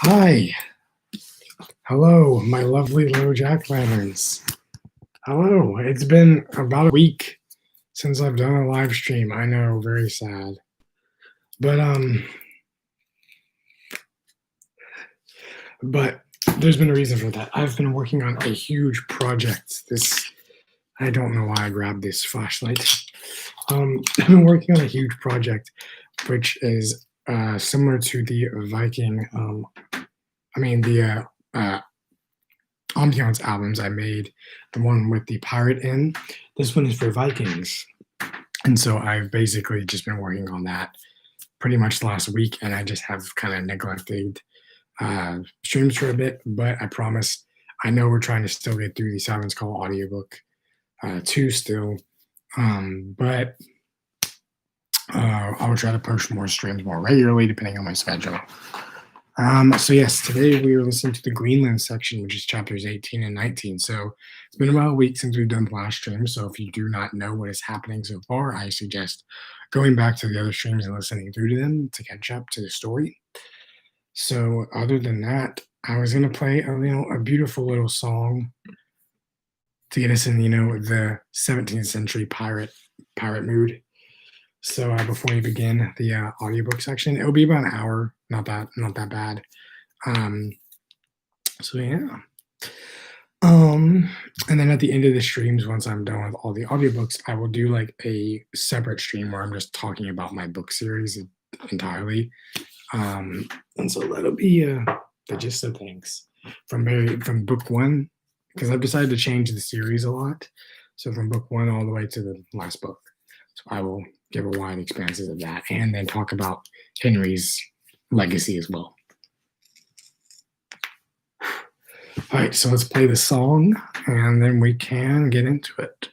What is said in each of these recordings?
Hi. Hello, my lovely little jack-lanterns. Hello. It's been about a week since I've done a live stream. I know, very sad. But there's been a reason for that. I've been working on a huge project. I don't know why I grabbed this flashlight. I've been working on a huge project, which is similar to the Viking, the ambiance albums I made, the one with the pirate in. This one is for Vikings. And so I've basically just been working on that pretty much last week, and I just have kind of neglected streams for a bit, but I promise, I know we're trying to still get through these Siren's Call audiobook 2 still, but I will try to post more streams more regularly depending on my schedule. So yes, today we are listening to the Greenland section, which is chapters 18 and 19. So it's been about a week since we've done the last stream. So if you do not know what is happening so far, I suggest going back to the other streams and listening through to them to catch up to the story. So other than that, I was going to play a beautiful little song to get us in, the 17th century pirate mood. So before we begin the audiobook section, it'll be about an hour, not that bad. So yeah. And then at the end of the streams, once I'm done with all the audiobooks, I will do like a separate stream where I'm just talking about my book series entirely. And so that'll be the gist of things from book 1, because I've decided to change the series a lot. So from book 1 all the way to the last book. So I will give a wide expanses of that and then talk about Henry's legacy as well. All right, so let's play the song and then we can get into it.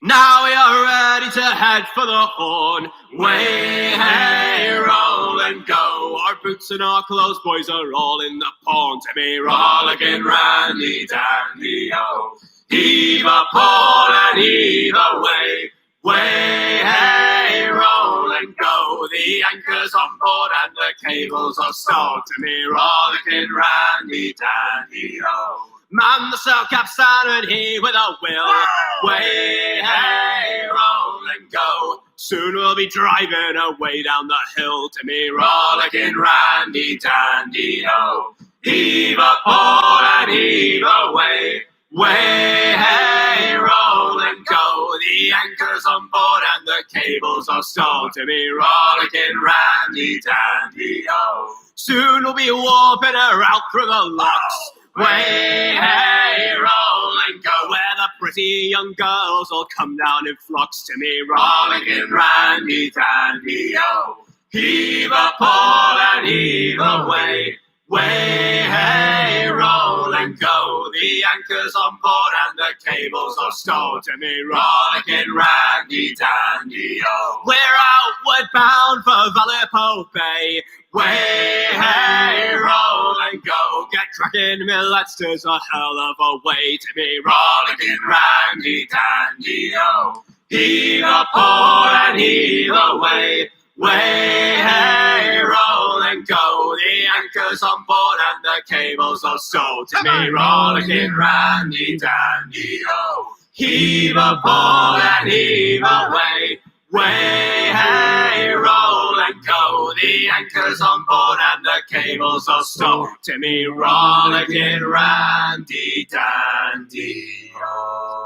Now we are ready to head for the Horn. Way, hey, roll and go. Our boots and our clothes, boys, are all in the pond. To me, rollicking, randy, dandy, oh. Heave a pole and heave away. Way, hey, roll and go. The anchor's on board and the cables are stowed. To me, rollicking, randy, dandy, oh. Man the sail capstan and he with a will. Way, hey, roll and go. Soon we'll be driving away down the hill. To me, rollicking, randy, dandy, oh. Heave a pole and heave away. Way, hey, roll and go. The anchor's on board and the cables are stowed. To me, rollicking, randy, dandy, oh. Soon we'll be warping her out through the locks. Way, hey, roll and go. Where the pretty young girls all come down in flocks. To me, rollicking, randy, dandy, oh. Heave a pole and heave away. Way, hey, roll and go. The anchor's on board and the cables are stowed. To me, rollicking, randy, dandy, oh. We're outward bound for Vallepo Bay. Way, hey, roll and go. Get cracking, millets, there's a hell of a way. To me, rollicking, randy, dandy, oh. Heave a pole and heave away. Way, hey, roll and go. The anchor's on board and the cables are stowed. To me, rollicking, randy, dandy, oh. Heave a pole and heave away. Way, hey, roll and go. The anchor's on board and the cables are stowed. To me, rollicking, randy, dandy, oh.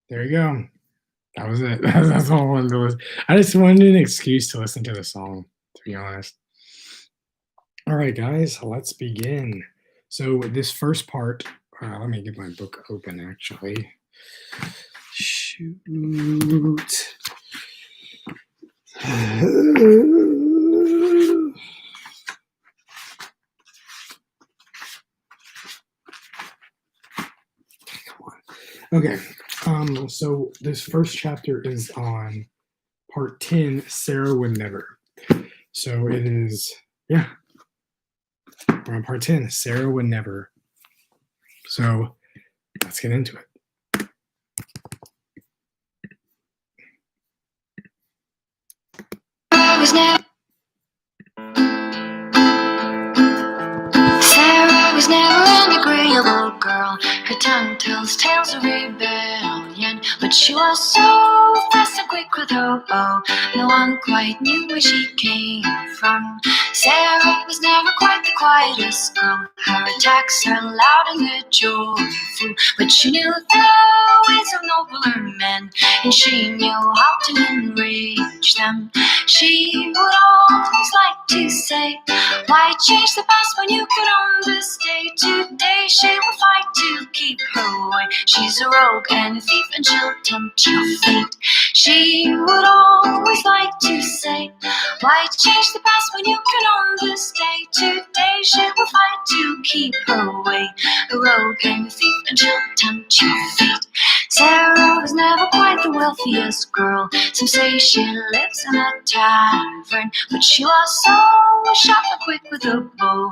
There you go. That was it. That's all I wanted to listen. I just wanted an excuse to listen to the song, to be honest. All right, guys, let's begin. So this first part, let me get my book open, actually. Shoot. Okay, so this first chapter is on part 10, Sarah Would Never. So it is, we're on part 10, Sarah Would Never. So let's get into it. man tells tales of rebellion, but she was so fast and quick with her bow, no one quite knew where she came from. Sarah was never quite the quietest girl. Her attacks are loud and they're joyful, but she knew the ways of nobler men, and she knew how to enrage them. She would always like to say, why change the past when you could understay? Today she will fight to keep her way. She's a rogue and a thief and she'll tempt your fate. She would always like to say, why change the past when you can understay? Today she will fight to keep her way. A rogue and a thief and she'll tempt your fate. Sarah was never quite the wealthiest girl. Some say she lives in a tavern, but she was so sharp and quick with a bow.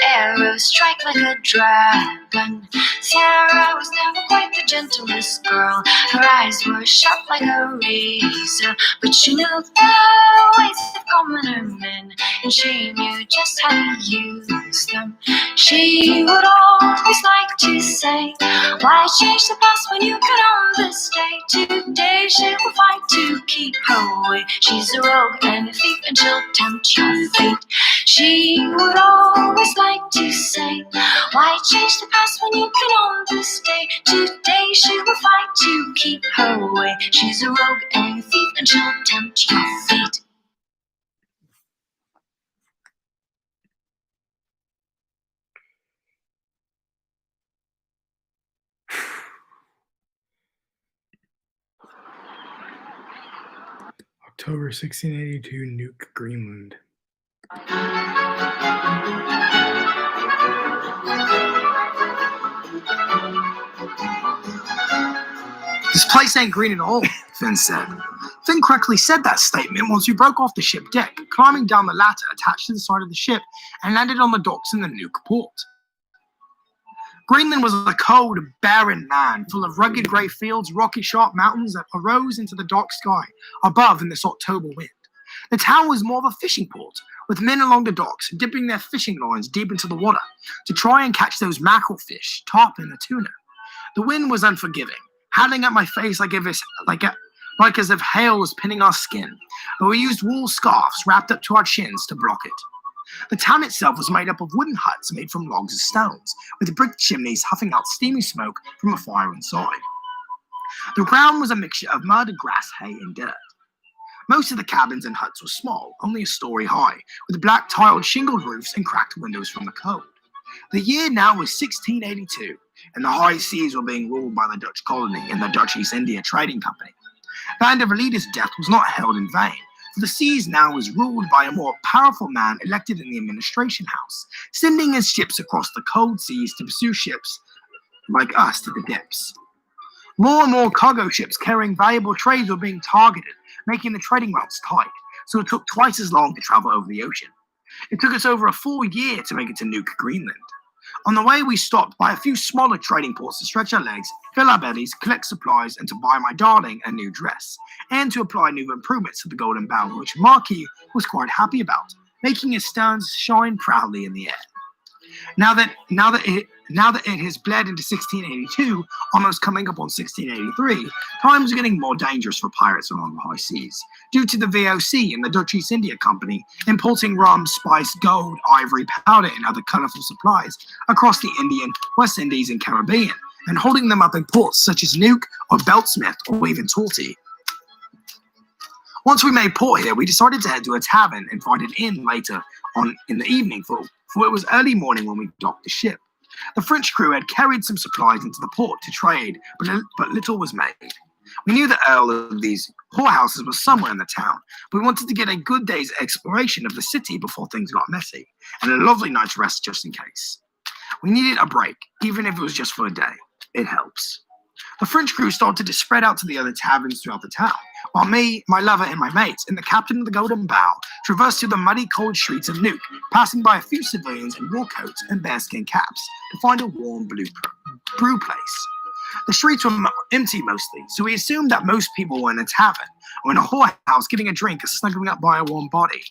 Arrows strike like a dragon. Sarah was never quite the gentlest girl. Her eyes were sharp like a razor, but she knew the ways of commoner men, and she knew just how to use them. She would always like to say, why change the past when you could understay? Today she will fight to keep her way. She's a rogue and a thief and she'll tempt your fate. She would always like to say, why change the past when you can understay? Today she will fight to keep her way. She's a rogue and a thief and she'll tempt your fate. October 1682, Nuuk, Greenland. This place ain't green at all, Finn said. Finn correctly said that statement once we broke off the ship deck, climbing down the ladder attached to the side of the ship, and landed on the docks in the Nuuk port. Greenland was a cold, barren land, full of rugged grey fields, rocky sharp mountains that arose into the dark sky above in this October wind. The town was more of a fishing port, with men along the docks dipping their fishing lines deep into the water to try and catch those mackerel fish, tarpon, and tuna. The wind was unforgiving, howling at my face like as if hail was pinning our skin, but we used wool scarves wrapped up to our chins to block it. The town itself was made up of wooden huts made from logs and stones, with brick chimneys huffing out steamy smoke from a fire inside. The ground was a mixture of mud, grass, hay, and dirt. Most of the cabins and huts were small, only a story high, with black tiled shingled roofs and cracked windows from the cold. The year now was 1682, and the high seas were being ruled by the Dutch colony and the Dutch East India Trading Company. Van der Vliede's death was not held in vain, for the seas now was ruled by a more powerful man elected in the administration house, sending his ships across the cold seas to pursue ships like us to the depths. More and more cargo ships carrying valuable trades were being targeted, making the trading routes tight, so it took twice as long to travel over the ocean. It took us over a full year to make it to Nuuk, Greenland. On the way, we stopped by a few smaller trading ports to stretch our legs, fill our bellies, collect supplies, and to buy my darling a new dress, and to apply new improvements to the golden bow, which Marque was quite happy about, making his sterns shine proudly in the air. Now that it has bled into 1682, almost coming up on 1683, times are getting more dangerous for pirates along the high seas, due to the VOC and the Dutch East India Company importing rum, spice, gold, ivory, powder, and other colourful supplies across the Indian, West Indies, and Caribbean, and holding them up in ports such as Nuuk or Beltsmith or even Torty. Once we made port here, we decided to head to a tavern and find an inn later on in the evening, for it was early morning when we docked the ship. The French crew had carried some supplies into the port to trade, but little was made. We knew the Earl of these whorehouses was somewhere in the town, but we wanted to get a good day's exploration of the city before things got messy, and a lovely night's rest just in case. We needed a break, even if it was just for a day. It helps. The French crew started to spread out to the other taverns throughout the town, while me, my lover, and my mates, and the captain of the Golden Bow traversed through the muddy, cold streets of Nuuk, passing by a few civilians in war coats and bearskin caps to find a warm brew place. The streets were empty mostly, so we assumed that most people were in a tavern or in a whorehouse getting a drink or snuggling up by a warm body.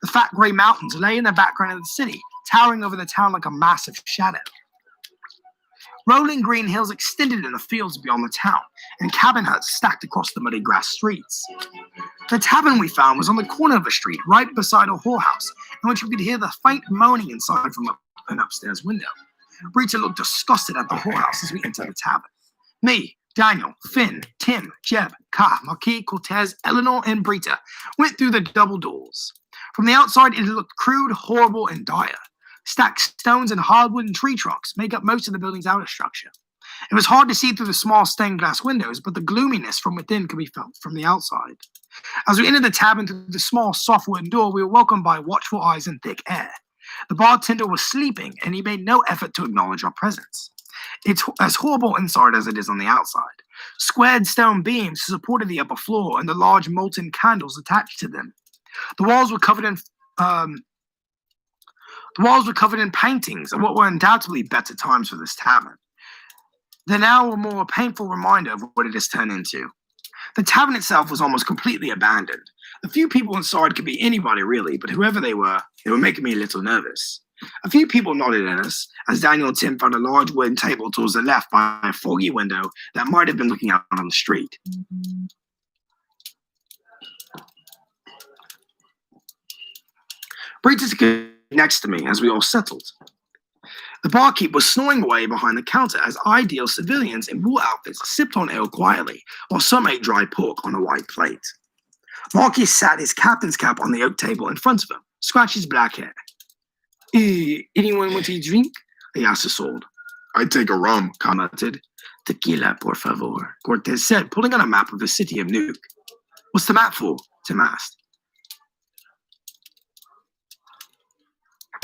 The fat grey mountains lay in the background of the city, towering over the town like a massive shadow. Rolling green hills extended in the fields beyond the town, and cabin huts stacked across the muddy grass streets. The tavern we found was on the corner of a street right beside a whorehouse, in which we could hear the faint moaning inside from an upstairs window. Brita looked disgusted at the whorehouse as we entered the tavern. Me, Daniel, Finn, Tim, Jeb, Ka, Marque, Cortez, Eleanor, and Brita went through the double doors. From the outside, it looked crude, horrible, and dire. Stacked stones and hardwood and tree trunks make up most of the building's outer structure. It was hard to see through the small stained glass windows, but the gloominess from within could be felt from the outside. As we entered the tavern through the small, soft wooden door, we were welcomed by watchful eyes and thick air. The bartender was sleeping, and he made no effort to acknowledge our presence. It's as horrible inside as it is on the outside. Squared stone beams supported the upper floor, and the large molten candles attached to them. The walls were covered in paintings of what were undoubtedly better times for this tavern. They're now a more painful reminder of what it has turned into. The tavern itself was almost completely abandoned. The few people inside could be anybody really, but whoever they were making me a little nervous. A few people nodded at us as Daniel and Tim found a large wooden table towards the left by a foggy window that might have been looking out on the street. Brita stood next to me as we all settled. The barkeep was snoring away behind the counter as ideal civilians in wool outfits sipped on ale quietly, while some ate dry pork on a white plate. Marque sat his captain's cap on the oak table in front of him, scratched his black hair. Anyone want a drink? He asked the sword. I'd take a rum, commented. Tequila, por favor, Cortez said, pulling out a map of the city of Nuuk. What's the map for? Tim asked.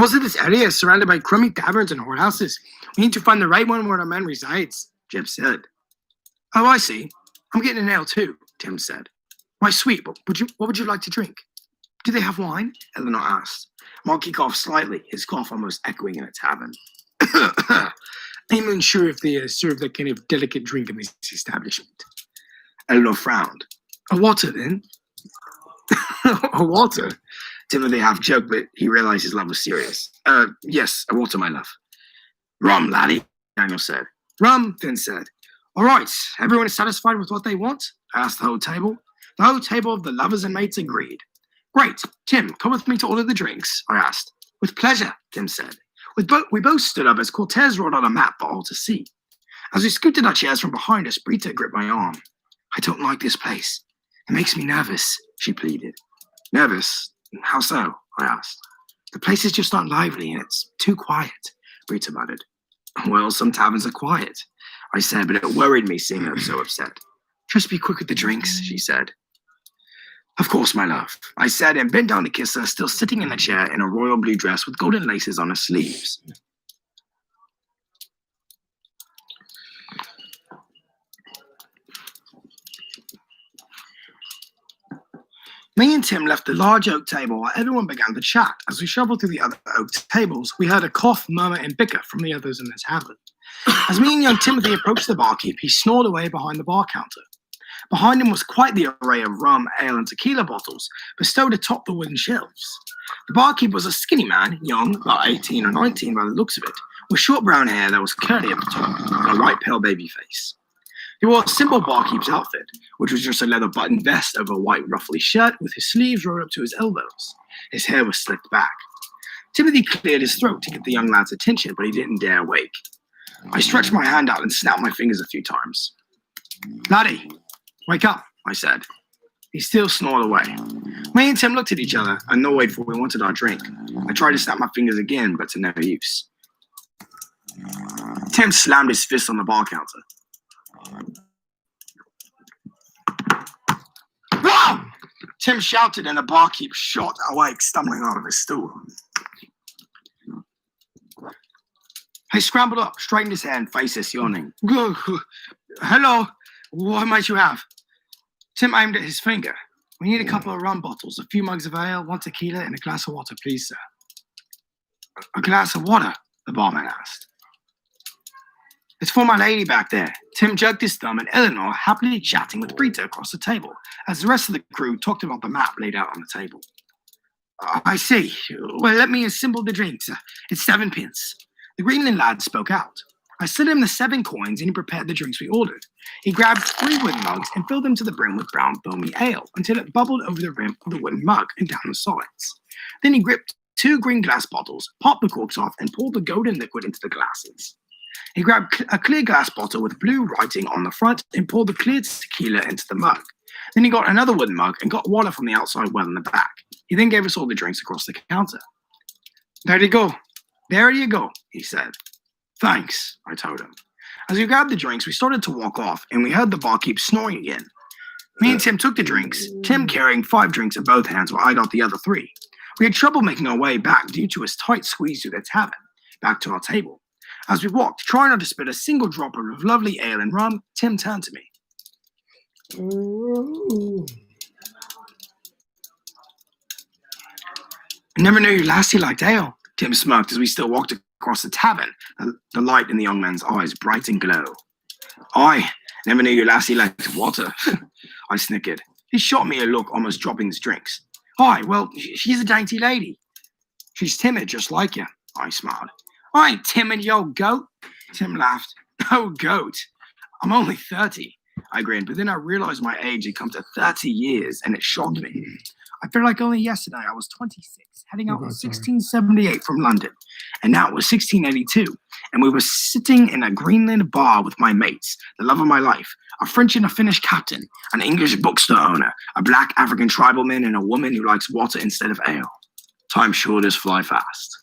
Most of this area is surrounded by crummy taverns and whorehouses. We need to find the right one where our man resides, Jeb said. Oh, I see. I'm getting an ale too, Tim said. Why, sweet, what would you like to drink? Do they have wine? Eleanor asked. Marque coughed slightly, his cough almost echoing in a tavern. I'm unsure if they serve that kind of delicate drink in this establishment. Eleanor frowned. A water, then? A water? Timothy half joked, but he realized his love was serious. Yes, a water, my love. Rum, laddie, Daniel said. Rum, Finn said. All right, everyone is satisfied with what they want? Asked the whole table. The whole table of the lovers and mates agreed. Great. Tim, come with me to order the drinks, I asked. With pleasure, Tim said. We both stood up as Cortez rolled out a map for all to see. As we scooted our chairs from behind us, Brita gripped my arm. I don't like this place. It makes me nervous, she pleaded. Nervous? How so? I asked. The place is just not lively and it's too quiet, Brita muttered. Well, some taverns are quiet, I said, but it worried me seeing her so upset. Just be quick with the drinks, she said. Of course, my love, I said and bent down to kiss her, still sitting in the chair in a royal blue dress with golden laces on her sleeves. Me and Tim left the large oak table while everyone began to chat. As we shuffled through the other oak tables, we heard a cough, murmur, and bicker from the others in the tavern. As me and young Timothy approached the barkeep, he snored away behind the bar counter. Behind him was quite the array of rum, ale, and tequila bottles bestowed atop the wooden shelves. The barkeep was a skinny man, young, about 18 or 19 by the looks of it, with short brown hair that was curly at the top and a white pale baby face. He wore a simple barkeep's outfit, which was just a leather button vest over a white ruffly shirt with his sleeves rolled up to his elbows. His hair was slicked back. Timothy cleared his throat to get the young lad's attention, but he didn't dare wake. I stretched my hand out and snapped my fingers a few times. Laddie, wake up, I said. He still snored away. Me and Tim looked at each other, annoyed for we wanted our drink. I tried to snap my fingers again, but to no use. Tim slammed his fist on the bar counter. Wow! Tim shouted and the barkeep shot awake, stumbling out of his stool. He scrambled up, straightened his hair and faces yawning. Hello, what might you have? Tim aimed at his finger. We need a couple of rum bottles, a few mugs of ale, one tequila, and a glass of water, please, sir. A glass of water? The barman asked. It's for my lady back there. Tim jerked his thumb and Eleanor happily chatting with Brita across the table, as the rest of the crew talked about the map laid out on the table. I see. Well, let me assemble the drinks. It's 7 pence. The Greenland lad spoke out. I slid him the 7 coins and he prepared the drinks we ordered. He grabbed 3 wooden mugs and filled them to the brim with brown foamy ale until it bubbled over the rim of the wooden mug and down the sides. Then he gripped 2 green glass bottles, popped the corks off, and poured the golden liquid into the glasses. He grabbed a clear glass bottle with blue writing on the front and poured the clear tequila into the mug. Then he got another wooden mug and got water from the outside well in the back. He then gave us all the drinks across the counter. There you go. There you go, he said. Thanks, I told him. As we grabbed the drinks, we started to walk off, and we heard the barkeep snoring again. Me and Tim took the drinks, Tim carrying 5 drinks in both hands while I got the other 3. We had trouble making our way back due to a tight squeeze through the tavern, back to our table. As we walked, trying not to spill a single drop of lovely ale and rum, Tim turned to me. I never knew you lassie liked ale, Tim smirked as we still walked across the tavern, the light in the young man's eyes bright and glow. I never knew your lassie liked water, I snickered. He shot me a look, almost dropping his drinks. Aye, well, she's a dainty lady. She's timid, just like you, I smiled. I ain't timid, you old goat, Tim laughed. Oh, goat. I'm only 30, I grinned, but then I realized my age had come to 30 years, and it shocked me. I feel like only yesterday I was 26, heading out in 1678 from London, and now it was 1682, and we were sitting in a Greenland bar with my mates, the love of my life, a French and a Finnish captain, an English bookstore owner, a black African tribalman, and a woman who likes water instead of ale. Time sure does fly fast.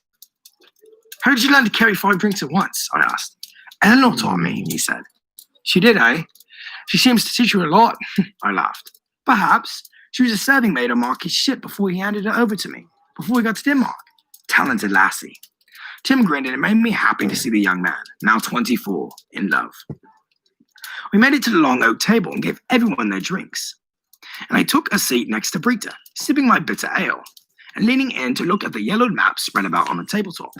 How did you learn to carry 5 drinks at once? I asked. Eleanor taught me, he said. She did, eh? She seems to teach you a lot, I laughed. Perhaps. She was a serving maid on Marquis' ship before he handed her over to me, before we got to Denmark. Talented lassie. Tim grinned, and it made me happy to see the young man, now 24, in love. We made it to the long oak table and gave everyone their drinks. And I took a seat next to Brita, sipping my bitter ale, and leaning in to look at the yellowed map spread about on the tabletop.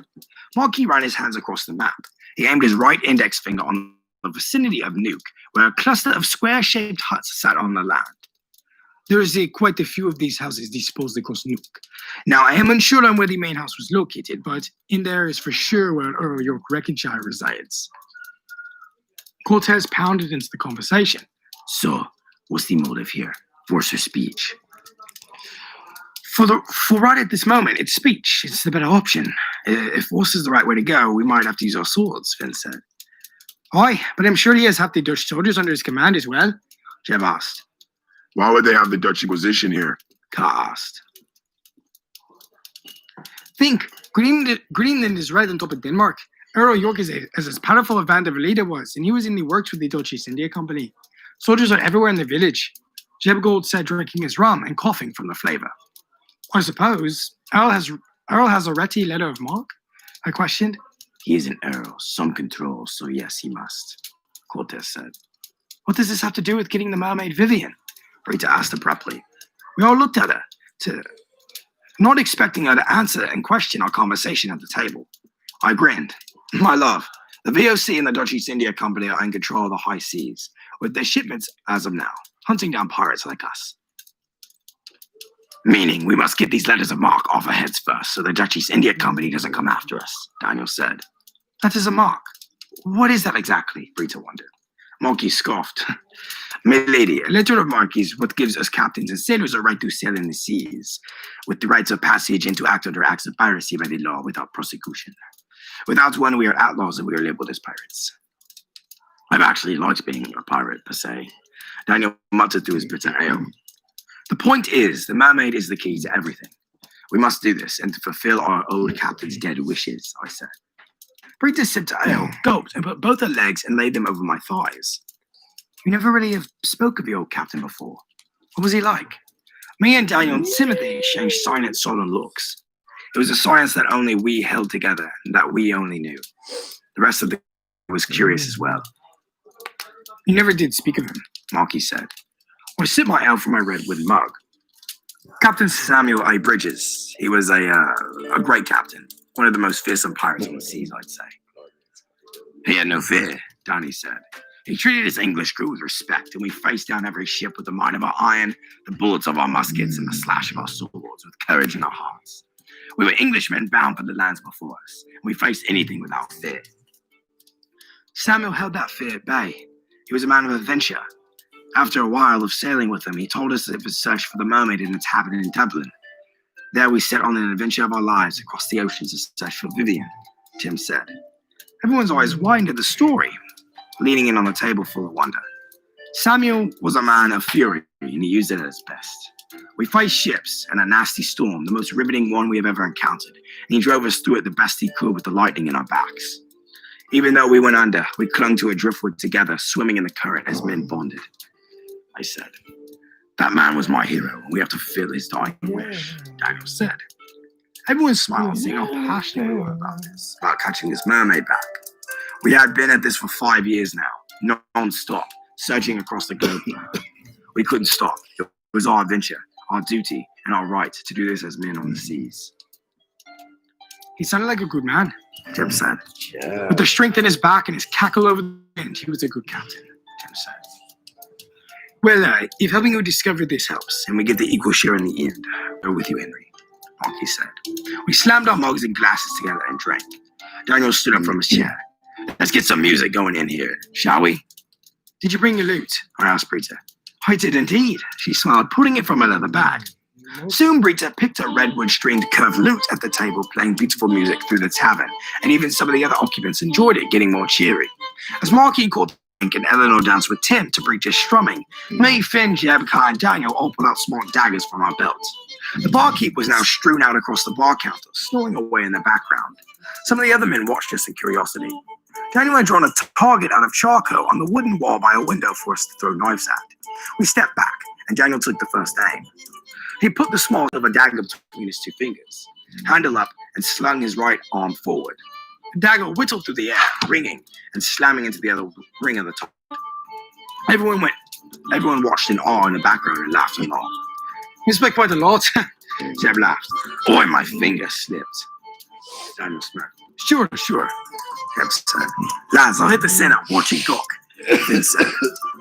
Marquis ran his hands across the map. He aimed his right index finger on the vicinity of Nuuk, where a cluster of square-shaped huts sat on the land. There is quite a few of these houses disposed across Nuuk. Now, I am unsure on where the main house was located, but in there is for sure where Earl York Reckenshire resides. Cortez pounded into the conversation. So, what's the motive here? Force or speech? For right at this moment, it's speech. It's the better option. If force is the right way to go, we might have to use our swords, Finn said. Aye, but I'm sure he has half the Dutch soldiers under his command as well, Jeb asked. Why would they have the Dutch Inquisition here? Kat asked. Think, Greenland is right on top of Denmark. Earl York is as powerful a band of a leader was, and he was in the works with the Dutch East India Company. Soldiers are everywhere in the village, Jeb Gold said, drinking his rum and coughing from the flavor. I suppose. Earl has a ready letter of marque? I questioned. He is an earl, some control, so yes, he must, Cortez said. What does this have to do with getting the mermaid Vivian? Brita asked abruptly. We all looked at her, not expecting her to answer and question our conversation at the table. I grinned. My love, the VOC and the Dutch East India Company are in control of the high seas, with their shipments as of now, hunting down pirates like us. Meaning we must get these letters of marque off our heads first, so the Dutch East India Company doesn't come after us, Daniel said. Letters of marque? What is that exactly? Brita wondered. Marquis scoffed. Milady, a letter of marque is what gives us captains and sailors a right to sail in the seas, with the rights of passage and to act under acts of piracy by the law without prosecution. Without one, we are outlaws and we are labeled as pirates. I've actually liked being a pirate, per se. Daniel muttered through his bitter ale. The point is, the mermaid is the key to everything. We must do this and to fulfill our old captain's dead wishes, I said. Brita sipped her ale, gulped, and put both her legs and laid them over my thighs. You never really have spoke of the old captain before. What was he like? Me and Daniel and Timothy exchanged silent, solemn looks. It was a science that only we held together and that we only knew. The rest of the was curious as well. You never did speak of him, Marquis said. I sipped my ale from my red wooden mug. Captain Samuel A. Bridges. He was a great captain. One of the most fearsome pirates on the seas, I'd say. He had no fear, Danny said. He treated his English crew with respect, and we faced down every ship with the might of our iron, the bullets of our muskets, and the slash of our swords with courage in our hearts. We were Englishmen bound for the lands before us, and we faced anything without fear. Samuel held that fear at bay. He was a man of adventure. After a while of sailing with him, he told us of his search for the mermaid in a tavern in Dublin. There we set on an adventure of our lives across the oceans to search for Vivian, Tim said. Everyone's eyes widened at the story, leaning in on the table full of wonder. Samuel was a man of fury, and he used it at his best. We faced ships and a nasty storm, the most riveting one we have ever encountered, and he drove us through it the best he could with the lightning in our backs. Even though we went under, we clung to a driftwood together, swimming in the current as men bonded. I said, that man was my hero, and we have to fulfill his dying wish, Daniel said. Everyone smiled, seeing how passionate we were about this, about catching this mermaid back. We had been at this for 5 years now, non-stop, searching across the globe. We couldn't stop. It was our adventure, our duty, and our right to do this as men on the seas. He sounded like a good man, Tim said. Yeah. With the strength in his back and his cackle over the wind, he was a good captain, Tim said. Well, if helping you discover this helps, and we get the equal share in the end, go with you, Henry, Marque said. We slammed our mugs and glasses together and drank. Daniel stood up from his chair. Let's get some music going in here, shall we? Did you bring your loot? I asked Brita. I did indeed, she smiled, putting it from a leather bag. Soon Brita picked a redwood-stringed curved lute at the table, playing beautiful music through the tavern, and even some of the other occupants enjoyed it, getting more cheery. As Marque called and Eleanor danced with Tim to Brita's strumming, me, Finn, Jeb, Kai, and Daniel all pulled out small daggers from our belts. The barkeep was now strewn out across the bar counter, snoring away in the background. Some of the other men watched us in curiosity. Daniel had drawn a target out of charcoal on the wooden wall by a window for us to throw knives at. We stepped back, and Daniel took the first aim. He put the small of a dagger between his two fingers, handle up, and slung his right arm forward. The dagger whittled through the air, ringing and slamming into the other ring of the top. Everyone watched in awe in the background and laughed along. You expect quite a lot, Jeb laughed. Boy, my finger slipped. Daniel smirked. Sure, Jeb said. Lads, I'll hit the center. Watch it cock. Finn said.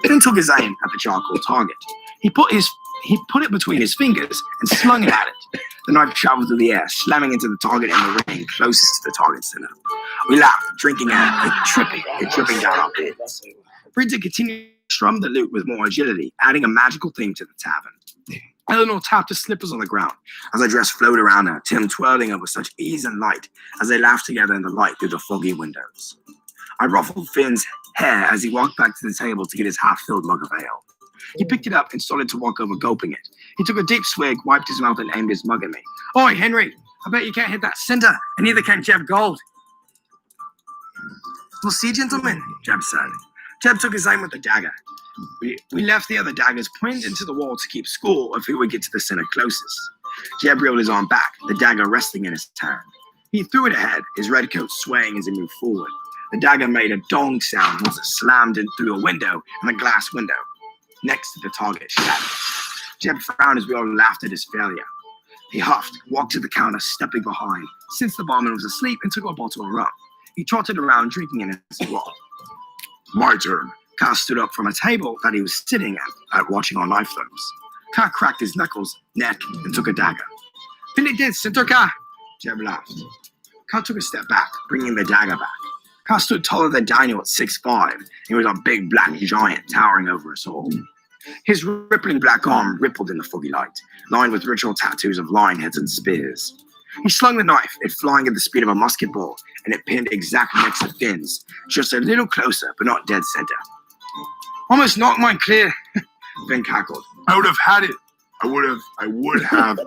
Finn took his aim at the charcoal target. He put it between his fingers and slung it at it. The knife traveled through the air, slamming into the target in the ring closest to the target center. We laughed, drinking and tripping down our beards. Brita continued to strum the lute with more agility, adding a magical theme to the tavern. Eleanor tapped her slippers on the ground as her dress flowed around her, Tim twirling her with such ease and light as they laughed together in the light through the foggy windows. I ruffled Finn's hair as he walked back to the table to get his half-filled mug of ale. He picked it up and started to walk over, gulping it. He took a deep swig, wiped his mouth, and aimed his mug at me. Oi, Henry, I bet you can't hit that center, and neither can Jeb Gold. We'll see, gentlemen, Jeb said. Jeb took his aim with the dagger. We left the other daggers pointed into the wall to keep score of who would get to the center closest. Jeb reeled his arm back, the dagger resting in his hand. He threw it ahead, his red coat swaying as he moved forward. The dagger made a dong sound as it slammed in through a window, and the glass window next to the target shattered. Jeb frowned as we all laughed at his failure. He huffed, walked to the counter, stepping behind, since the barman was asleep, and took a bottle of rum. He trotted around, drinking in his walk. My turn. Carl stood up from a table that he was sitting at watching our knife throws. Carl cracked his neck, and took a dagger. Then it did, center Carl. Jeb laughed. Carl took a step back, bringing the dagger back. Carl stood taller than Daniel at 6'5". He was a big black giant towering over us all. His rippling black arm rippled in the foggy light, lined with ritual tattoos of lion heads and spears. He slung the knife, it flying at the speed of a musket ball, and it pinned exactly next to Finn's, just a little closer, but not dead center. Almost knocked mine clear, Finn cackled. I would have had it. I would have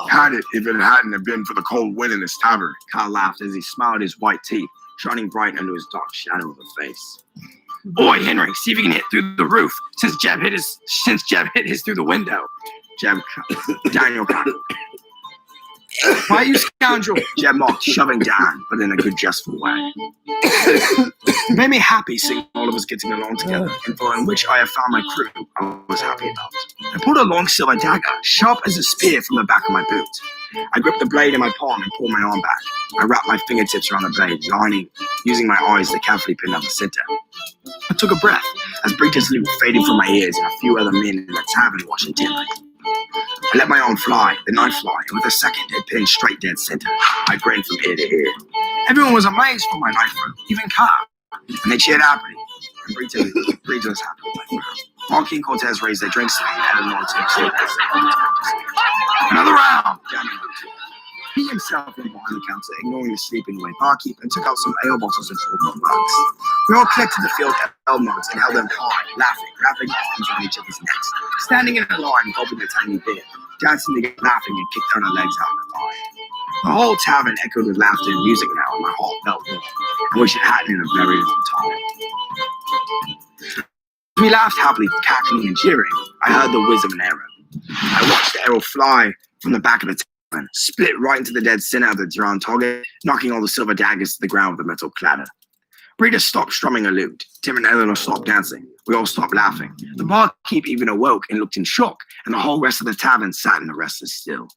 had it if it hadn't have been for the cold wind in this tavern. Carl laughed as he smiled his white teeth, shining bright under his dark shadow of a face. Boy, Henry, see if you can hit through the roof, since Jeb hit his through the window. Daniel cackled. Why, you scoundrel? Jeb mocked, shoving down, but in a good, jestful way. It made me happy seeing all of us getting along together, and for in which I have found my crew, I was happy about. I pulled a long silver dagger, sharp as a spear, from the back of my boot. I gripped the blade in my palm and pulled my arm back. I wrapped my fingertips around the blade, using my eyes to carefully pin down the center. I took a breath as Brita's lute faded from my ears and a few other men in the tavern watched intently. I let my arm fly, the knife fly, and with a second it pinned straight dead center. I grinned from ear to ear. Everyone was amazed for my knife throw, even Carl. and they cheered happily. And Brita was happy with my frown. Marque and Cortez raised their drinks to me, and Eleanor to cheered us. Another round! Daniel moved. He himself went behind the counter, ignoring the sleeping away barkeep, and took out some ale bottles and filled mugs. We all collected the filled ale mugs and held them high, laughing, wrapping our arms around each other's necks, standing in a line, gulping a tiny beer, dancing together, laughing, and kicked our legs out in the line. The whole tavern echoed with laughter and music now, and my heart felt warm. I wish it hadn't in a very long time. As we laughed happily, cackling and cheering, I heard the whiz of an arrow. I watched the arrow fly from the back of the tavern, split right into the dead center of the drowned target, knocking all the silver daggers to the ground with a metal clatter. Brita stopped strumming a lute. Tim and Eleanor stopped dancing. We all stopped laughing. The barkeep even awoke and looked in shock, and the whole rest of the tavern sat in a restless still.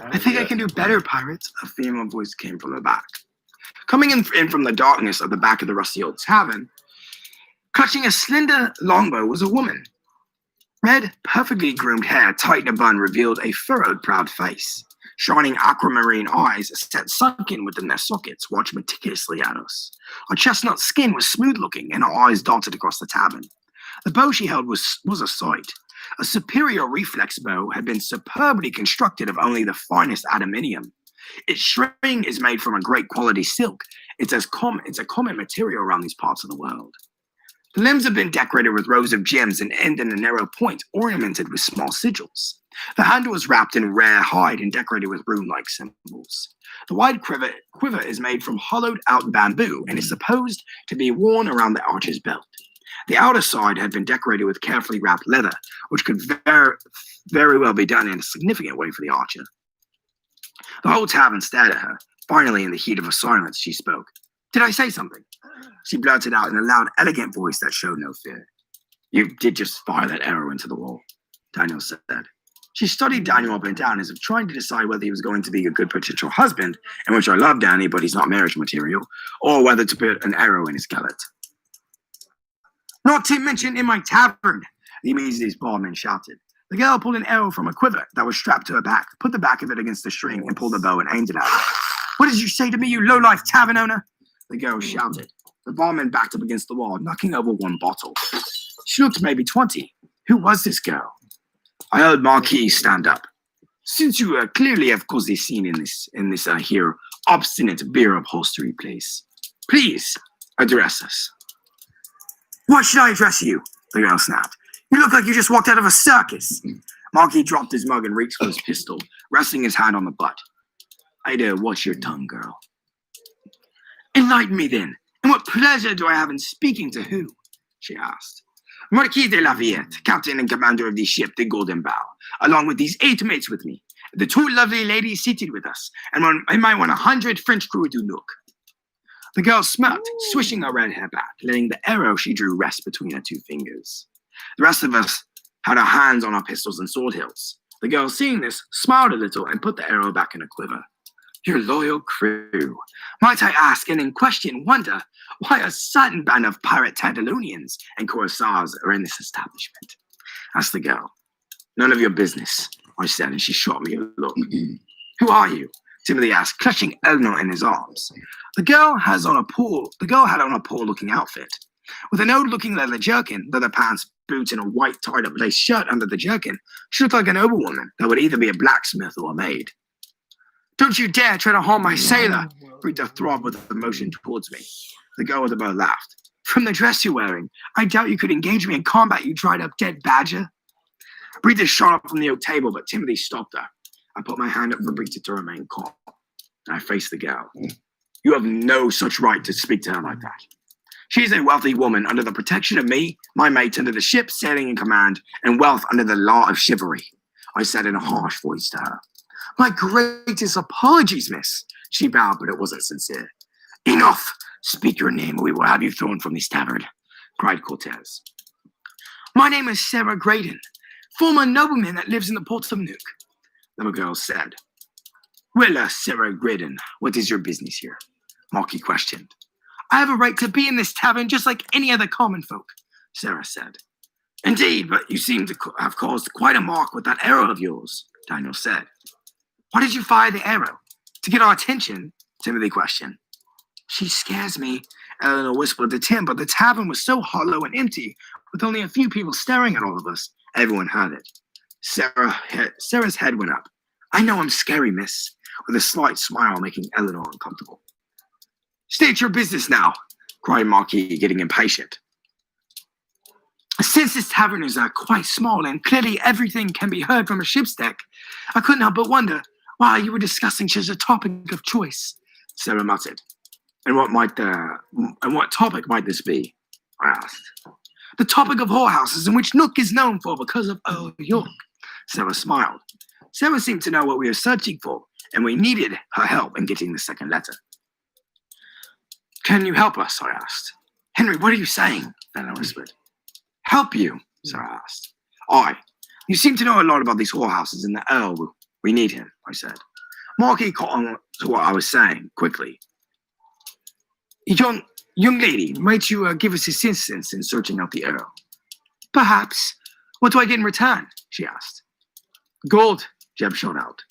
I think I can do better, pirates. A female voice came from the back. Coming in from the darkness of the back of the rusty old tavern, clutching a slender longbow, was a woman. Red, perfectly groomed hair tied in a bun revealed a furrowed, proud face. Shining aquamarine eyes, set sunken within their sockets, watched meticulously at us. Her chestnut skin was smooth-looking, and her eyes darted across the tavern. The bow she held was a sight. A superior reflex bow had been superbly constructed of only the finest adamantium. Its string is made from a great quality silk. It's a common material around these parts of the world. The limbs have been decorated with rows of gems and end in a narrow point ornamented with small sigils. The handle is wrapped in rare hide and decorated with rune-like symbols. The wide quiver is made from hollowed-out bamboo and is supposed to be worn around the archer's belt. The outer side had been decorated with carefully wrapped leather, which could very well be done in a significant way for the archer. The whole tavern stared at her. Finally, in the heat of a silence, she spoke. "Did I say something?" She blurted out in a loud, elegant voice that showed no fear. "You did just fire that arrow into the wall," Daniel said. She studied Daniel up and down as if trying to decide whether he was going to be a good potential husband, in which I love Danny, but he's not marriage material, or whether to put an arrow in his gullet. "Not to mention in my tavern," the Immediate barman shouted. The girl pulled an arrow from a quiver that was strapped to her back, put the back of it against the string, and pulled the bow and aimed it at her. "What did you say to me, you low-life tavern owner?" the girl shouted. The barman backed up against the wall, knocking over one bottle. She looked maybe 20. Who was this girl? I heard Marque stand up. "Since you clearly have caused a scene in this here obstinate beer upholstery place, please address us." "Why should I address you?" the girl snapped. "You look like you just walked out of a circus." Marque dropped his mug and reached for his pistol, resting his hand on the butt. "Ida, watch your tongue, girl." "Enlighten me then. And what pleasure do I have in speaking to who?" she asked. "Marquis de Lafayette, captain and commander of the ship, the Golden Bow, along with these 8 mates with me. The 2 lovely ladies seated with us, and my 100 French crew to Nuuk." The girl smirked, swishing her red hair back, letting the arrow she drew rest between her 2 fingers. The rest of us had our hands on our pistols and sword hilts. The girl, seeing this, smiled a little and put the arrow back in a quiver. "Your loyal crew. Might I ask, and in question wonder, why a certain band of pirate Tantalonians and corsairs are in this establishment?" asked the girl. "None of your business," I said, and she shot me a look. "Who are you?" Timothy asked, clutching Eleanor in his arms. The girl had on a poor-looking outfit. With an old-looking leather jerkin, leather pants, boots, and a white tied-up lace shirt under the jerkin, she looked like a noblewoman that would either be a blacksmith or a maid. "Don't you dare try to harm my sailor!" Brita throbbed with emotion towards me. The girl with the bow laughed. "From the dress you're wearing, I doubt you could engage me in combat, you dried-up dead badger." Brita shot up from the oak table, but Timothy stopped her. I put my hand up for Brita to remain calm, and I faced the girl. "You have no such right to speak to her like that. She is a wealthy woman under the protection of me, my mate under the ship sailing in command, and wealth under the law of chivalry," I said in a harsh voice to her. "My greatest apologies, miss." She bowed, but it wasn't sincere. "Enough! Speak your name, or we will have you thrown from this tavern," cried Cortez. "My name is Sarah Graydon, former nobleman that lives in the ports of Nuuk," the girl said. "Well, Sarah Graydon, what is your business here?" Marque questioned. "I have a right to be in this tavern just like any other common folk," Sarah said. "Indeed, but you seem to have caused quite a mark with that arrow of yours," Daniel said. "Why did you fire the arrow? To get our attention?" Timothy questioned. She scares me, Eleanor whispered to Tim, but the tavern was so hollow and empty, with only a few people staring at all of us. Everyone had it. Sarah's head went up. I know I'm scary, miss, with a slight smile making Eleanor uncomfortable. State your business now, cried Marque, getting impatient. Since this tavern is quite small and clearly everything can be heard from a ship's deck, I couldn't help but wonder why you were discussing such a topic of choice, Sarah muttered. And what topic might this be? I asked. The topic of whorehouses, in which Nuuk is known for because of Earl York. Sarah smiled. Sarah seemed to know what we were searching for, and we needed her help in getting the second letter. Can you help us? I asked. Henry, what are you saying? Fenner whispered. Help you? Sarah asked. You seem to know a lot about these whorehouses and the Earl. We need him, I said. Marque caught on to what I was saying quickly. Young lady, might you give us assistance in searching out the Earl? Perhaps. What do I get in return? She asked. Gold, Jeb shot out.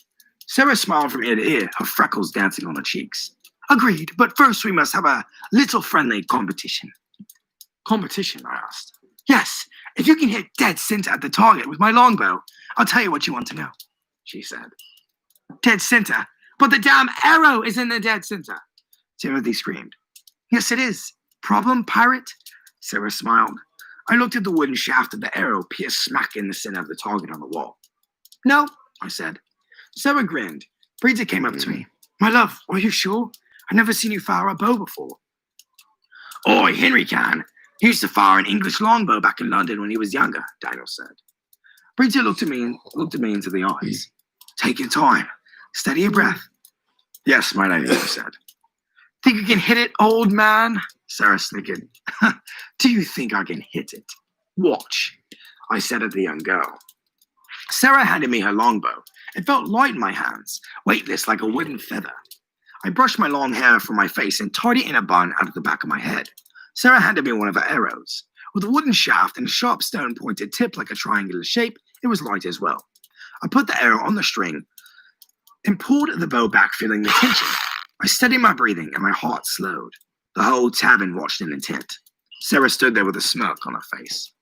Sarah smiled from ear to ear, her freckles dancing on her cheeks. Agreed, but first we must have a little friendly competition. Competition, I asked. Yes, if you can hit dead center at the target with my longbow, I'll tell you what you want to know, she said. Dead center? But the damn arrow is in the dead center, Timothy screamed. Yes, it is. Problem, pirate? Sarah smiled. I looked at the wooden shaft of the arrow pierced smack in the center of the target on the wall. No, I said. Sarah grinned. Brita came up to me. My love, are you sure? I've never seen you fire a bow before. Oi, Henry can. He used to fire an English longbow back in London when he was younger, Daniel said. Brita looked at me into the eyes. Take your time. Steady your breath. Yes, my lady, I said. Think you can hit it, old man? Sarah snickered. Do you think I can hit it? Watch, I said at the young girl. Sarah handed me her longbow. It felt light in my hands, weightless like a wooden feather. I brushed my long hair from my face and tied it in a bun out of the back of my head. Sarah handed me one of her arrows. With a wooden shaft and a sharp stone-pointed tip like a triangular shape, it was light as well. I put the arrow on the string and pulled the bow back, feeling the tension. I steadied my breathing and my heart slowed. The whole tavern watched in intent. Sarah stood there with a smirk on her face.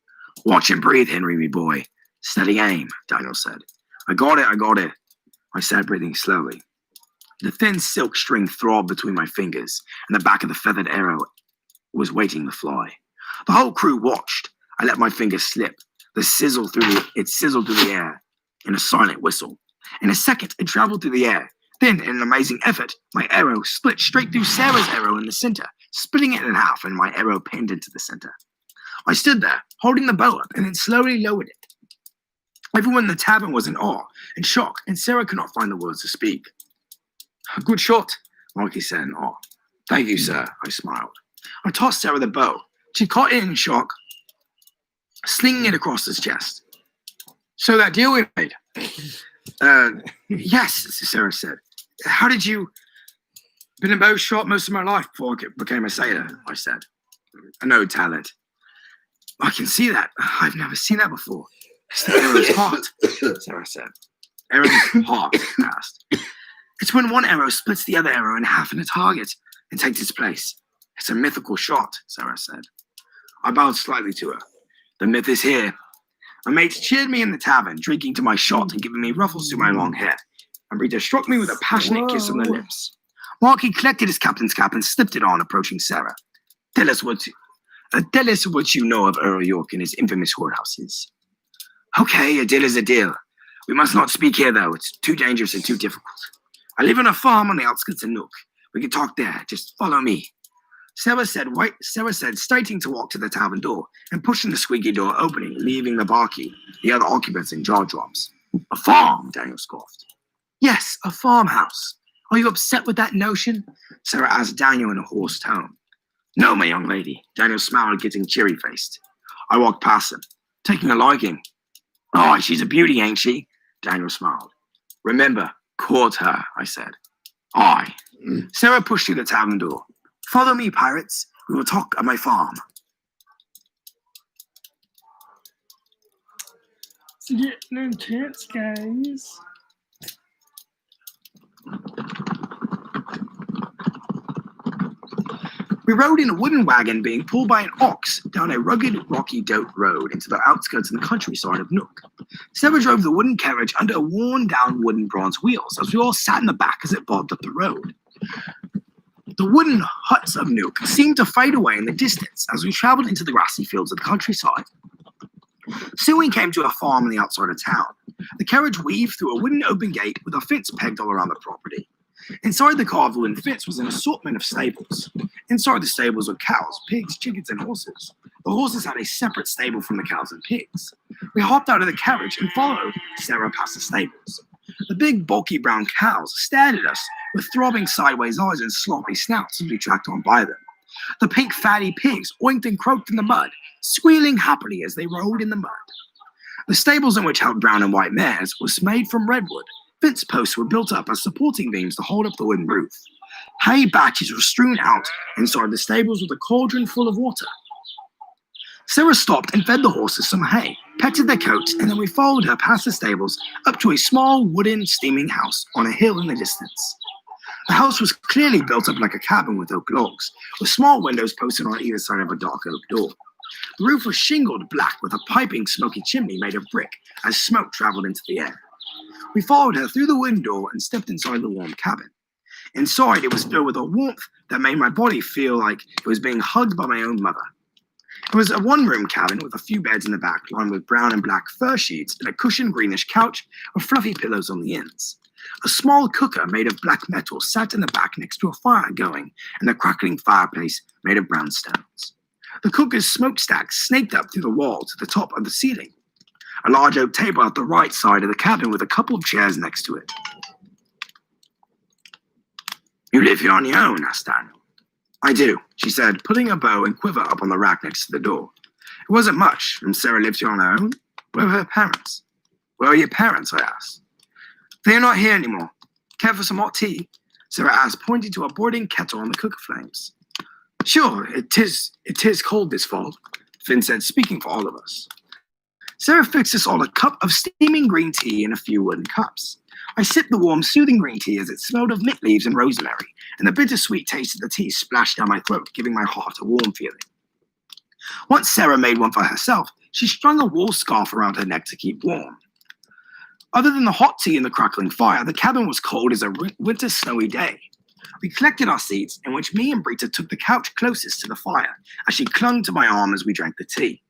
Watch and breathe, Henry, me boy. Steady aim, Daniel said. I got it. I said, breathing slowly. The thin silk string throbbed between my fingers, and the back of the feathered arrow was waiting to fly. The whole crew watched. I let my fingers slip. It sizzled through the air in a silent whistle. In a second, it traveled through the air. Then, in an amazing effort, my arrow split straight through Sarah's arrow in the center, splitting it in half, and my arrow pinned into the center. I stood there, holding the bow up, and then slowly lowered it. Everyone in the tavern was in awe and shock, and Sarah could not find the words to speak. A good shot, Marque said in awe. Thank you, sir, I smiled. I tossed Sarah the bow. She caught it in shock, slinging it across his chest. So that deal we made? Yes, Sarah said. How did you... Been a bow shot most of my life before I became a sailor, I said. No talent. I can see that. I've never seen that before. It's the arrow's heart, Sarah said. Arrow's heart, I asked. It's when one arrow splits the other arrow in half in a target and takes its place. It's a mythical shot, Sarah said. I bowed slightly to her. The myth is here. My mates cheered me in the tavern, drinking to my shot and giving me ruffles through my long hair. And Brita struck me with a passionate kiss on the lips. Marque collected his captain's cap and slipped it on, approaching Sarah. Tell us what you know of Earl York and his infamous whorehouses. Okay, a deal is a deal. We must not speak here, though. It's too dangerous and too difficult. I live on a farm on the outskirts of Nuuk. We can talk there. Just follow me. Sarah said, starting to walk to the tavern door and pushing the squeaky door opening, leaving the barkeep, the other occupants in jaw drops. A farm, Daniel scoffed. Yes, a farmhouse. Are you upset with that notion? Sarah asked Daniel in a hoarse tone. No, my young lady. Daniel smiled, getting cheery-faced. I walked past him, taking a liking. Oh, she's a beauty, ain't she? Daniel smiled. Remember, court her, I said. Aye. Sarah pushed through the tavern door. Follow me, pirates. We will talk at my farm. It's getting intense, guys. We rode in a wooden wagon being pulled by an ox down a rugged, rocky dirt road into the outskirts and countryside of Nuuk. Sarah drove the wooden carriage under worn-down wooden bronze wheels as we all sat in the back as it bobbed up the road. The wooden huts of Nuuk seemed to fade away in the distance as we traveled into the grassy fields of the countryside. Soon we came to a farm on the outside of town. The carriage weaved through a wooden open gate with a fence pegged all around the property. Inside the carved wooden fence was an assortment of stables. Inside the stables were cows, pigs, chickens, and horses. The horses had a separate stable from the cows and pigs. We hopped out of the carriage and followed Sarah past the stables. The big, bulky brown cows stared at us with throbbing sideways eyes and sloppy snouts as we tracked on by them. The pink, fatty pigs oinked and croaked in the mud, squealing happily as they rolled in the mud. The stables in which held brown and white mares was made from redwood. Fence posts were built up as supporting beams to hold up the wooden roof. Hay batches were strewn out inside the stables with a cauldron full of water. Sarah stopped and fed the horses some hay, petted their coats, and then we followed her past the stables up to a small wooden steaming house on a hill in the distance. The house was clearly built up like a cabin with oak logs, with small windows posted on either side of a dark oak door. The roof was shingled black with a piping smoky chimney made of brick as smoke traveled into the air. We followed her through the wooden door and stepped inside the warm cabin. Inside, it was filled with a warmth that made my body feel like it was being hugged by my own mother. It was a one-room cabin with a few beds in the back lined with brown and black fur sheets and a cushioned greenish couch with fluffy pillows on the ends. A small cooker made of black metal sat in the back next to a fire going and a crackling fireplace made of brown stones. The cooker's smokestack snaked up through the wall to the top of the ceiling. A large oak table at the right side of the cabin with a couple of chairs next to it. "You live here on your own?" asked Daniel. "I do," she said, putting a bow and quiver up on the rack next to the door. It wasn't much, and Sarah lived here on her own. Where were her parents? "Where are your parents?" I asked. "They are not here anymore. Care for some hot tea?" Sarah asked, pointing to a boiling kettle on the cooker flames. "Sure, it is cold this fall," Finn said, speaking for all of us. Sarah fixed us all a cup of steaming green tea in a few wooden cups. I sipped the warm, soothing green tea as it smelled of mint leaves and rosemary, and the bittersweet taste of the tea splashed down my throat, giving my heart a warm feeling. Once Sarah made one for herself, she strung a wool scarf around her neck to keep warm. Other than the hot tea and the crackling fire, the cabin was cold as a winter snowy day. We collected our seats, in which me and Brita took the couch closest to the fire, as she clung to my arm as we drank the tea.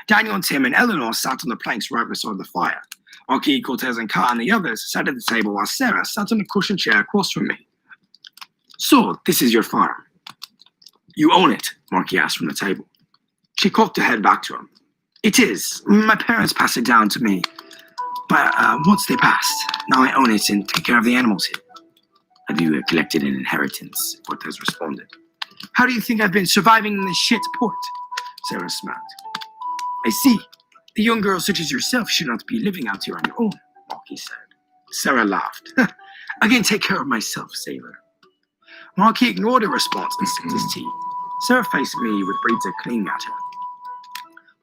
Daniel and Tim and Eleanor sat on the planks right beside the fire. Marque, Cortez, and Kat and the others sat at the table while Sarah sat on a cushioned chair across from me. "So, this is your farm. You own it?" Marque asked from the table. She cocked her head back to him. "It is. My parents passed it down to me. But once they passed, now I own it and take care of the animals here." "Have you collected an inheritance?" Cortez responded. "How do you think I've been surviving in this shit port?" Sarah smiled. "I see. The young girl such as yourself should not be living out here on your own," Marque said. Sarah laughed. "I can take care of myself, sailor." Marque ignored her response and sipped his tea. Sarah faced me with Brita clinging at her.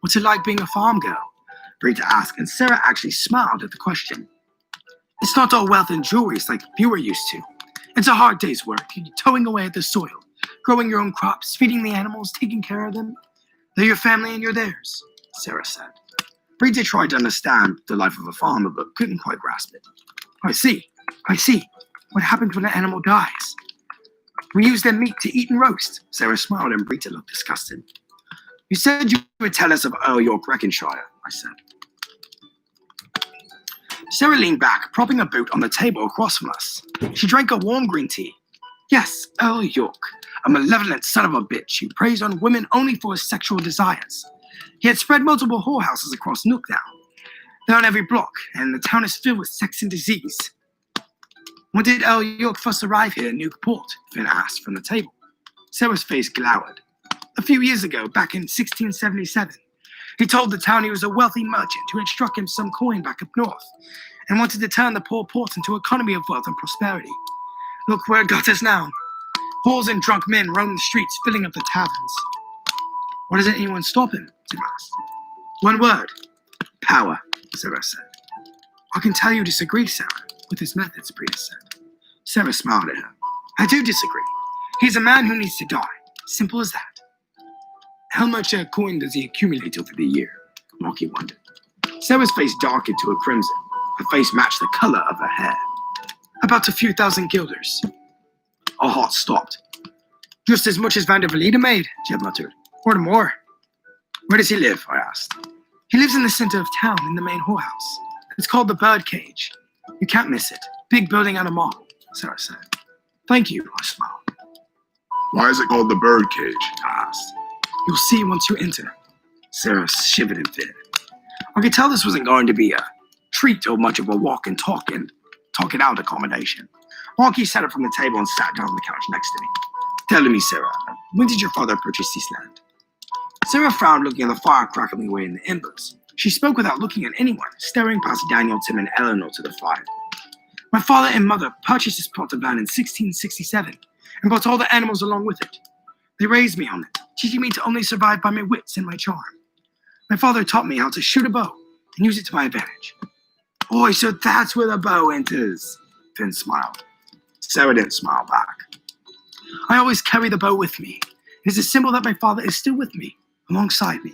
"What's it like being a farm girl?" Brita asked, and Sarah actually smiled at the question. "It's not all wealth and jewelry like you were used to. It's a hard day's work, towing away at the soil, growing your own crops, feeding the animals, taking care of them. They're your family and you're theirs," Sarah said. Brita tried to understand the life of a farmer, but couldn't quite grasp it. I see. What happens when an animal dies?" "We use their meat to eat and roast." Sarah smiled and Brita looked disgusted. "You said you would tell us of Earl York Reckonshire," I said. Sarah leaned back, propping a boot on the table across from us. She drank a warm green tea. "Yes, Earl York, a malevolent son of a bitch who preys on women only for his sexual desires. He had spread multiple whorehouses across Nuuk now. They're on every block, and the town is filled with sex and disease." "When did Earl York first arrive here in Nuuk Port?" Finn asked from the table. Sarah's face glowered. "A few years ago, back in 1677. He told the town he was a wealthy merchant who had struck him some coin back up north and wanted to turn the poor port into an economy of wealth and prosperity. Look where it got us now. Whores and drunk men roam the streets, filling up the taverns." "Why doesn't anyone stop him?" Tim asked. "One word. Power," Sarah said. "I can tell you disagree, Sarah, with his methods," Brita said. Sarah smiled at her. "I do disagree. He's a man who needs to die. Simple as that. How much coin does he accumulate over the year? Marque wondered. Sarah's face darkened to a crimson. Her face matched the color of her hair. About a few thousand guilders. Our heart stopped. Just as much as Van der Verlieden made, Jeb muttered. Or more. Where does he live? I asked. He lives in the center of town in the main whorehouse. It's called the Birdcage. You can't miss it. Big building on a mall, Sarah said. Thank you, I smiled. Why is it called the Birdcage? I asked. You'll see once you enter. Sarah shivered in fear. I could tell this wasn't going to be a treat or much of a walk and talk it out accommodation. Marque sat up from the table and sat down on the couch next to me. Tell me, Sarah, when did your father purchase this land? Sarah frowned, looking at the fire crackling away in the embers. She spoke without looking at anyone, staring past Daniel, Tim, and Eleanor to the fire. My father and mother purchased this plot of land in 1667 and brought all the animals along with it. They raised me on it, teaching me to only survive by my wits and my charm. My father taught me how to shoot a bow and use it to my advantage. Boy, so that's where the bow enters. Finn smiled. Sarah didn't smile back. I always carry the bow with me. It is a symbol that my father is still with me, alongside me.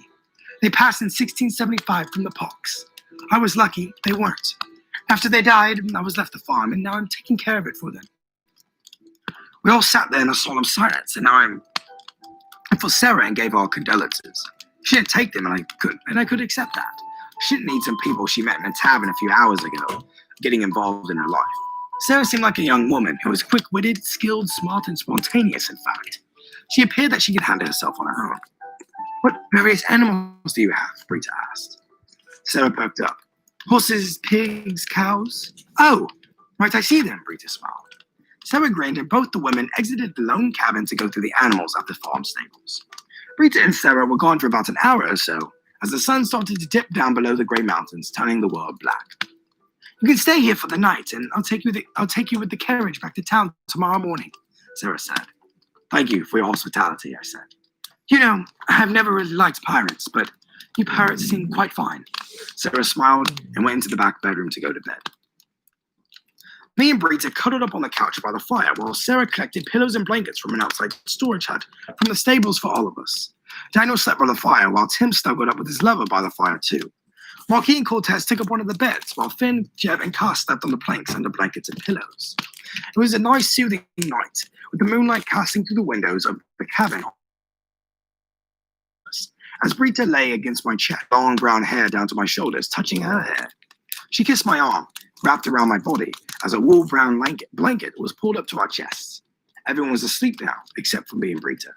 They passed in 1675 from the pox. I was lucky they weren't. After they died, I was left the farm, and now I'm taking care of it for them. We all sat there in a solemn silence, and I for Sarah and gave our condolences. She didn't take them, and I could accept that. She didn't need some people she met in a tavern a few hours ago getting involved in her life. Sarah seemed like a young woman who was quick-witted, skilled, smart, and spontaneous, in fact. She appeared that she could handle herself on her own. What various animals do you have? Brita asked. Sarah perked up. Horses, pigs, cows. Oh, right, I see them, Brita smiled. Sarah grinned, and both the women exited the lone cabin to go through the animals at the farm stables. Brita and Sarah were gone for about an hour or so, as the sun started to dip down below the grey mountains, turning the world black. You can stay here for the night, and I'll take you with the carriage back to town tomorrow morning, Sarah said. Thank you for your hospitality, I said. You know, I've never really liked pirates, but you pirates seem quite fine. Sarah smiled and went into the back bedroom to go to bed. Me and Brita cuddled up on the couch by the fire while Sarah collected pillows and blankets from an outside storage hut from the stables for all of us. Daniel slept by the fire while Tim snuggled up with his lover by the fire too. Marque and Cortez took up one of the beds while Finn, Jeb, and Cass slept on the planks under blankets and pillows. It was a nice, soothing night with the moonlight casting through the windows of the cabin. As Brita lay against my chest, long brown hair down to my shoulders, touching her hair. She kissed my arm, wrapped around my body, as a wool brown blanket was pulled up to our chests. Everyone was asleep now, except for me and Brita.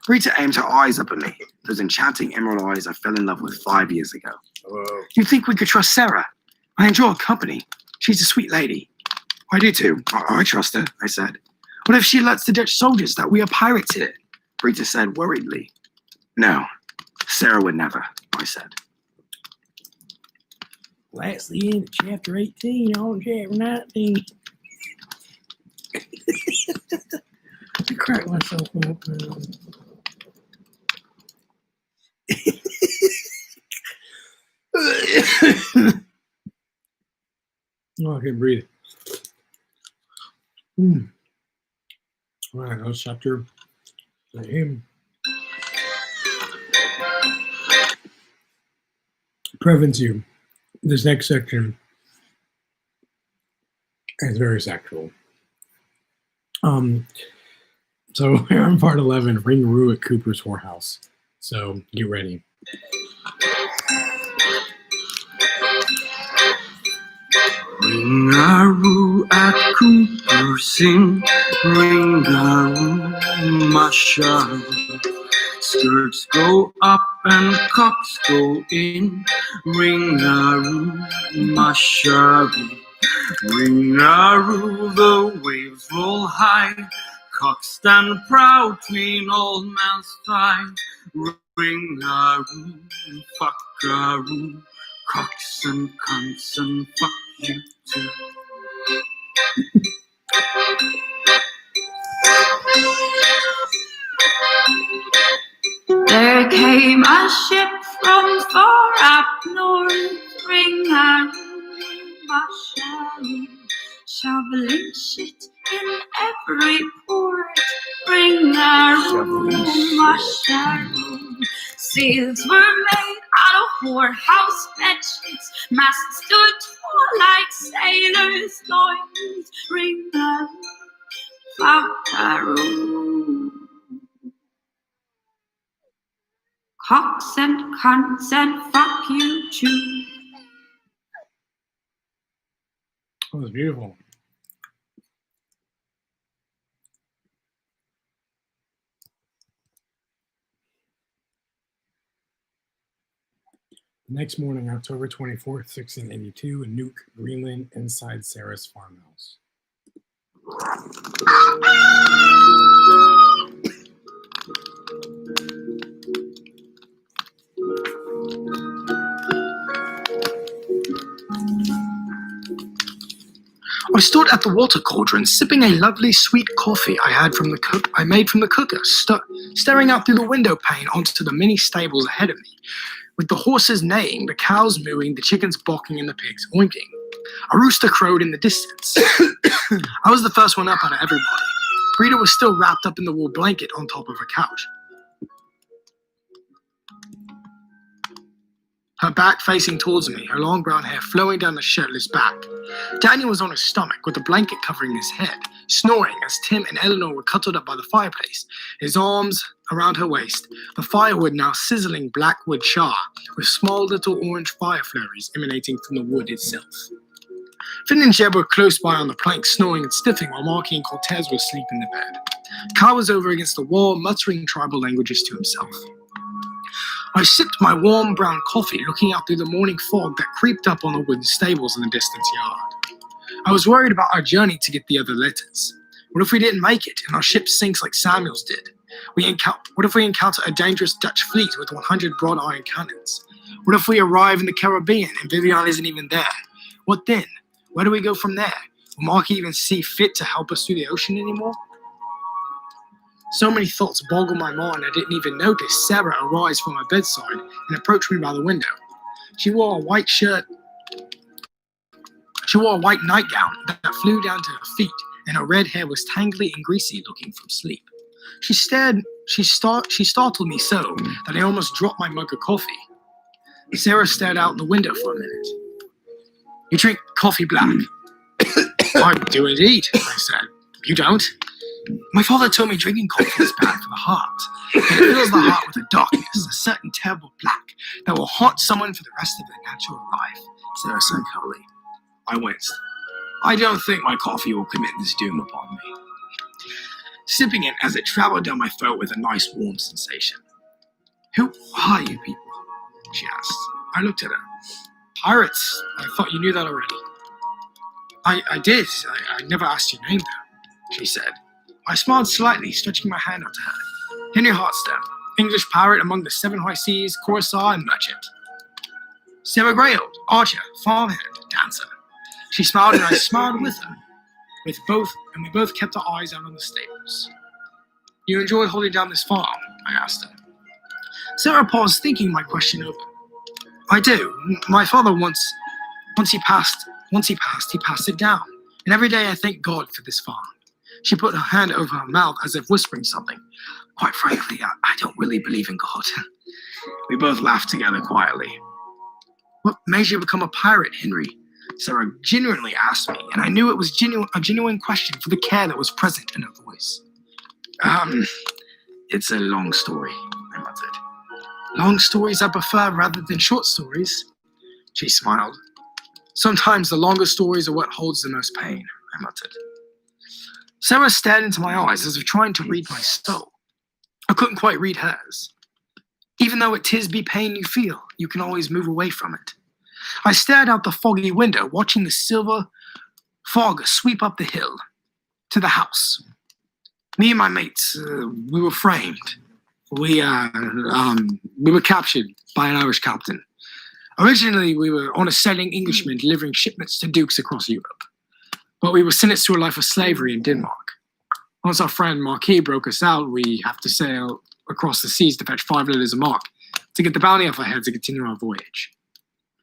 Brita aimed her eyes up at me, those enchanting emerald eyes I fell in love with 5 years ago. Hello. You think we could trust Sarah? I enjoy her company. She's a sweet lady. I do too. I trust her, I said. What if she lets the Dutch soldiers that we are pirates here? Brita said worriedly. No, Sarah would never, I said. That's the end of chapter 18 on chapter 19. I cracked myself up. Oh, I can't breathe. All right, that was chapter 18. Prevents you. This next section is very sexual. So we're on part 11, Ringaroo at Cooper's whorehouse. So get ready. Ringaroo at Cooper's Inn, Ringaroo, Masha. Skirts go up and cocks go in, Ringaroo, Masha. Ringaroo, the waves roll high, cocks stand proud between old man's thigh. Ringaroo, fuckaroo, cocks and cunts and fuck you too. There came a ship from far up north, Ringaroo, Masha, shoveling shit in every port, Ringaroo, our shadow. Sails were made out of whorehouse bedsheets. Masts stood tall like sailors' loins. Ring the Faro. Cocks and cunts and fuck you too. That was beautiful. The next morning, October 24th, 1682, in Nuuk, Greenland, inside Sarah's farmhouse. I stood at the water cauldron, sipping a lovely sweet coffee I made from the cooker, staring out through the window pane onto the many stables ahead of me, with the horses neighing, the cows mooing, the chickens barking, and the pigs oinking. A rooster crowed in the distance. I was the first one up out of everybody. Brita was still wrapped up in the wool blanket on top of her couch. Her back facing towards me, her long brown hair flowing down the shirtless back. Daniel was on his stomach with the blanket covering his head, snoring as Tim and Eleanor were cuddled up by the fireplace, his arms around her waist, the firewood now sizzling black wood char, with small little orange fire flurries emanating from the wood itself. Finn and Jeb were close by on the plank, snoring and sniffing while Marque and Cortez were asleep in the bed. Carl was over against the wall, muttering tribal languages to himself. I sipped my warm brown coffee, looking out through the morning fog that creeped up on the wooden stables in the distant yard. I was worried about our journey to get the other letters. What if we didn't make it and our ship sinks like Samuel's did? What if we encounter a dangerous Dutch fleet with 100 broad iron cannons? What if we arrive in the Caribbean and Vivian isn't even there? What then? Where do we go from there? Will Marque even see fit to help us through the ocean anymore? So many thoughts boggled my mind I didn't even notice Sarah arise from my bedside and approach me by the window. She wore a white nightgown that flew down to her feet, and her red hair was tangly and greasy looking from sleep. She startled me so that I almost dropped my mug of coffee. Sarah stared out the window for a minute. "You drink coffee black?" "I do indeed," I said. "You don't?" "My father told me drinking coffee is bad for the heart. It fills the heart with a darkness, a certain terrible black, that will haunt someone for the rest of their natural life," Sarah said coldly. I winced. "I don't think my coffee will commit this doom upon me," sipping it as it traveled down my throat with a nice warm sensation. "Who are you people?" she asked. I looked at her. "Pirates. I thought you knew that already." I did. I never asked your name, though," she said. I smiled slightly, stretching my hand out to her. "Henry Hartstone, English pirate among the 7 high seas, corsair and merchant." "Sarah Grayhold, archer, farmhand, dancer." She smiled and I smiled with her. We both kept our eyes out on the stables. "You enjoy holding down this farm?" I asked her. Sarah paused, thinking my question over. "I do. My father once he passed, he passed it down. And every day I thank God for this farm." She put her hand over her mouth as if whispering something. "Quite frankly, I don't really believe in God." We both laughed together quietly. "What made you become a pirate, Henry?" Sarah genuinely asked me, and I knew it was a genuine question for the care that was present in her voice. It's a long story," I muttered. "Long stories I prefer rather than short stories." She smiled. "Sometimes the longer stories are what holds the most pain," I muttered. Sarah stared into my eyes as if trying to read my soul. I couldn't quite read hers. "Even though it 'tis be pain you feel, you can always move away from it." I stared out the foggy window, watching the silver fog sweep up the hill to the house. Me and my mates, we were framed. We were captured by an Irish captain. Originally, we were on a sailing Englishman delivering shipments to dukes across Europe. But we were sentenced to a life of slavery in Denmark. Once our friend Marque broke us out, we have to sail across the seas to fetch 5 letters of marque to get the bounty off our heads to continue our voyage.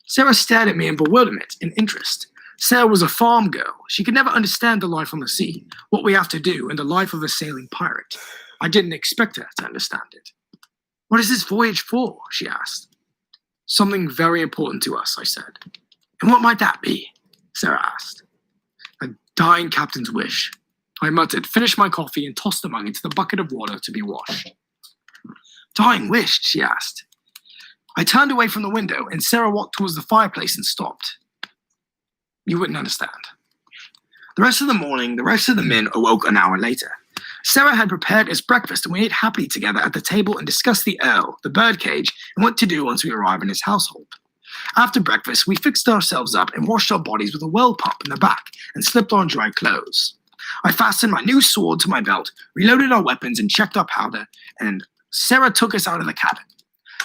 Sarah stared at me in bewilderment and interest. Sarah was a farm girl. She could never understand the life on the sea, what we have to do, and the life of a sailing pirate. I didn't expect her to understand it. "What is this voyage for?" she asked. "Something very important to us," I said. "And what might that be?" Sarah asked. "A dying captain's wish," I muttered, finished my coffee, and tossed the mug into the bucket of water to be washed. "Dying wish?" she asked. I turned away from the window, and Sarah walked towards the fireplace and stopped. You wouldn't understand. The rest of the morning, the rest of the men awoke an hour later. Sarah had prepared us breakfast, and we ate happily together at the table and discussed the Earl, the birdcage, and what to do once we arrive in his household. After breakfast, we fixed ourselves up and washed our bodies with a well pump in the back and slipped on dry clothes. I fastened my new sword to my belt, reloaded our weapons, and checked our powder, and Sarah took us out of the cabin.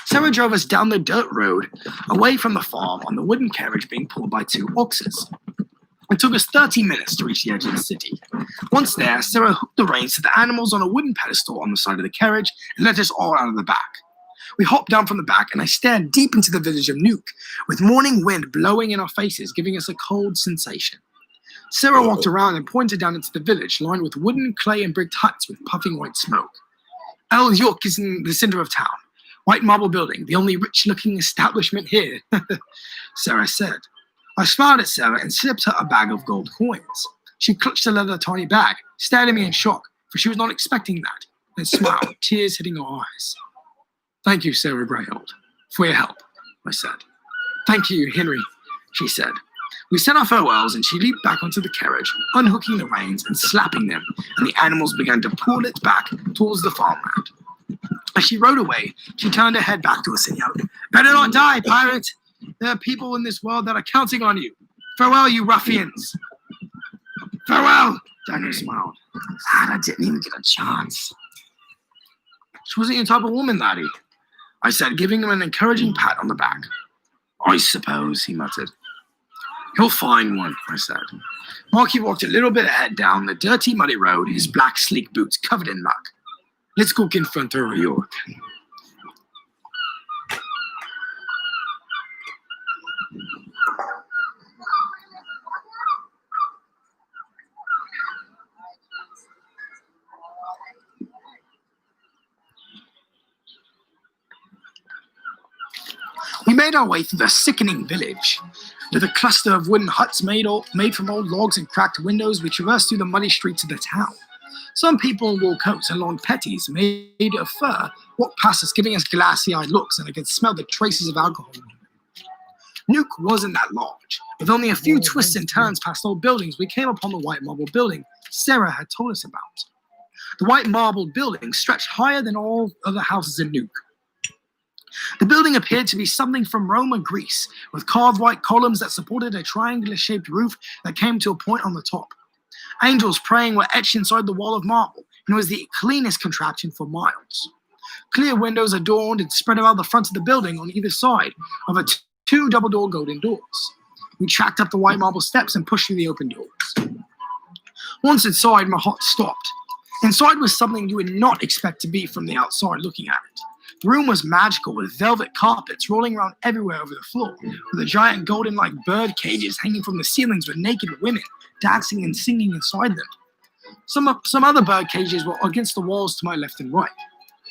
Sarah drove us down the dirt road away from the farm on the wooden carriage being pulled by 2 oxes. It took us 30 minutes to reach the edge of the city. Once there, Sarah hooked the reins to the animals on a wooden pedestal on the side of the carriage and let us all out of the back. We hopped down from the back, and I stared deep into the village of Nuuk, with morning wind blowing in our faces, giving us a cold sensation. Sarah walked around and pointed down into the village, lined with wooden, clay, and bricked huts with puffing white smoke. Nuuk is in the center of town. White marble building, the only rich-looking establishment here, Sarah said. I smiled at Sarah and slipped her a bag of gold coins. She clutched the leather tiny bag, stared at me in shock, for she was not expecting that, and smiled, tears hitting her eyes. "Thank you, Sarah Grayhold, for your help," I said. "Thank you, Henry," she said. We said our farewells, and she leaped back onto the carriage, unhooking the reins and slapping them, and the animals began to pull it back towards the farmland. As she rode away, she turned her head back to us and yelled, "Better not die, pirate! There are people in this world that are counting on you. Farewell, you ruffians!" "Farewell!" Daniel smiled. I didn't even get a chance. "She wasn't your type of woman, laddie," I said, giving him an encouraging pat on the back. "I suppose," he muttered. "You'll find one," I said. Marque walked a little bit ahead down the dirty, muddy road, his black, sleek boots covered in muck. "Let's go confront her, York." We made our way through the sickening village. With a cluster of wooden huts made from old logs and cracked windows, we traversed through the muddy streets of the town. Some people in wool coats and long petties made of fur walked past us, giving us glassy-eyed looks, and I could smell the traces of alcohol. Nuuk wasn't that large. With only a few twists and turns past old buildings, we came upon the white marble building Sarah had told us about. The white marble building stretched higher than all other houses in Nuuk. The building appeared to be something from Rome or Greece, with carved white columns that supported a triangular-shaped roof that came to a point on the top. Angels praying were etched inside the wall of marble, and it was the cleanest contraption for miles. Clear windows adorned and spread about the front of the building on either side of 2 double-door golden doors. We tracked up the white marble steps and pushed through the open doors. Once inside, my heart stopped. Inside was something you would not expect to be from the outside looking at it. The room was magical, with velvet carpets rolling around everywhere over the floor, with a giant golden-like bird cages hanging from the ceilings with naked women dancing and singing inside them. Some other bird cages were against the walls to my left and right.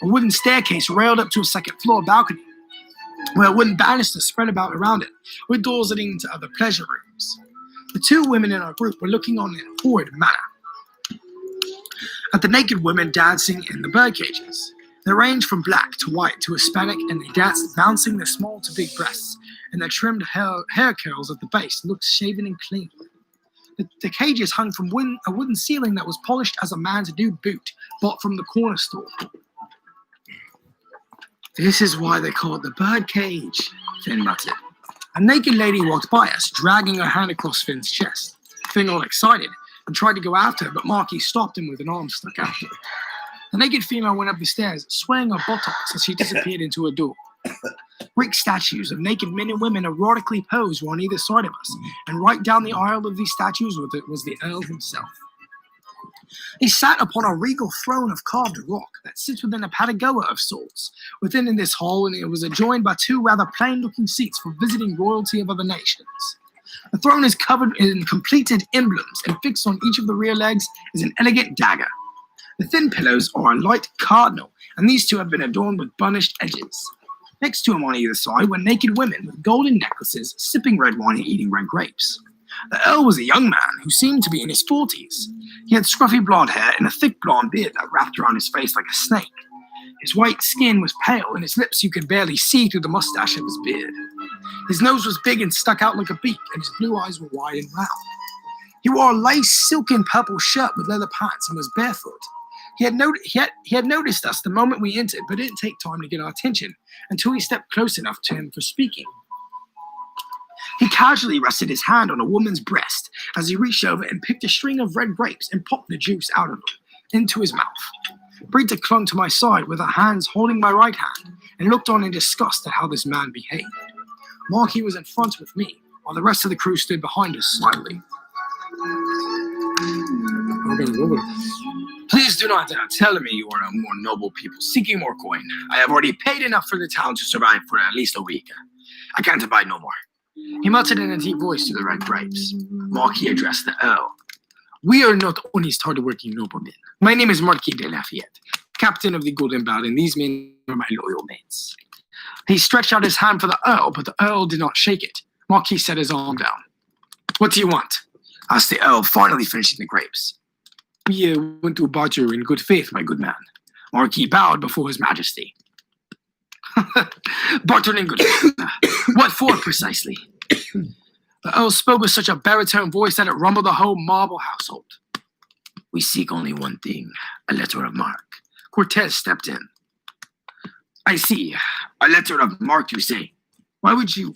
A wooden staircase railed up to a second-floor balcony, where a wooden banister spread about around it, with doors leading into other pleasure rooms. The 2 women in our group were looking on in a horrid manner at the naked women dancing in the bird cages. They ranged from black to white to Hispanic, and they danced, bouncing their small to big breasts, and their trimmed hair curls at the base looked shaven and clean. The cages hung from a wooden ceiling that was polished as a man's nude boot, bought from the corner store. "This is why they call it the bird cage," Finn muttered. A naked lady walked by us, dragging her hand across Finn's chest. Finn got excited and tried to go after her, but Marque stopped him with an arm stuck out. The naked female went up the stairs, swaying her buttocks as she disappeared into a door. Greek statues of naked men and women erotically posed were on either side of us, and right down the aisle of these statues was the Earl himself. He sat upon a regal throne of carved rock that sits within a patagoa of sorts, within this hall, and it was adjoined by 2 rather plain-looking seats for visiting royalty of other nations. The throne is covered in completed emblems, and fixed on each of the rear legs is an elegant dagger. The thin pillows are a light cardinal, and these two have been adorned with burnished edges. Next to him on either side were naked women with golden necklaces, sipping red wine and eating red grapes. The Earl was a young man who seemed to be in his 40s. He had scruffy blonde hair and a thick blonde beard that wrapped around his face like a snake. His white skin was pale, and his lips you could barely see through the mustache of his beard. His nose was big and stuck out like a beak, and his blue eyes were wide and round. He wore a lace silken purple shirt with leather pants and was barefoot. He had noticed us the moment we entered, but didn't take time to get our attention until we stepped close enough to him for speaking. He casually rested his hand on a woman's breast as he reached over and picked a string of red grapes and popped the juice out of them into his mouth. Brita clung to my side with her hands holding my right hand and looked on in disgust at how this man behaved. Marque was in front with me, while the rest of the crew stood behind us slightly. Please do not tell me you are a more noble people seeking more coin. I have already paid enough for the town to survive for at least a week. I can't abide no more. He muttered in a deep voice to the red grapes. Marque addressed the Earl. We are not honest, hard-working noblemen. My name is Marquis de Lafayette, captain of the Golden Bell, and these men are my loyal mates. He stretched out his hand for the Earl, but the Earl did not shake it. Marque set his arm down. What do you want? Asked the Earl, finally finishing the grapes. We want to barter in good faith, my good man. Marque bowed before his majesty. Barter in good faith. What for, precisely? The Earl spoke with such a baritone voice that it rumbled the whole marble household. We seek only one thing, a letter of marque. Cortez stepped in. I see. A letter of marque, you say? Why would you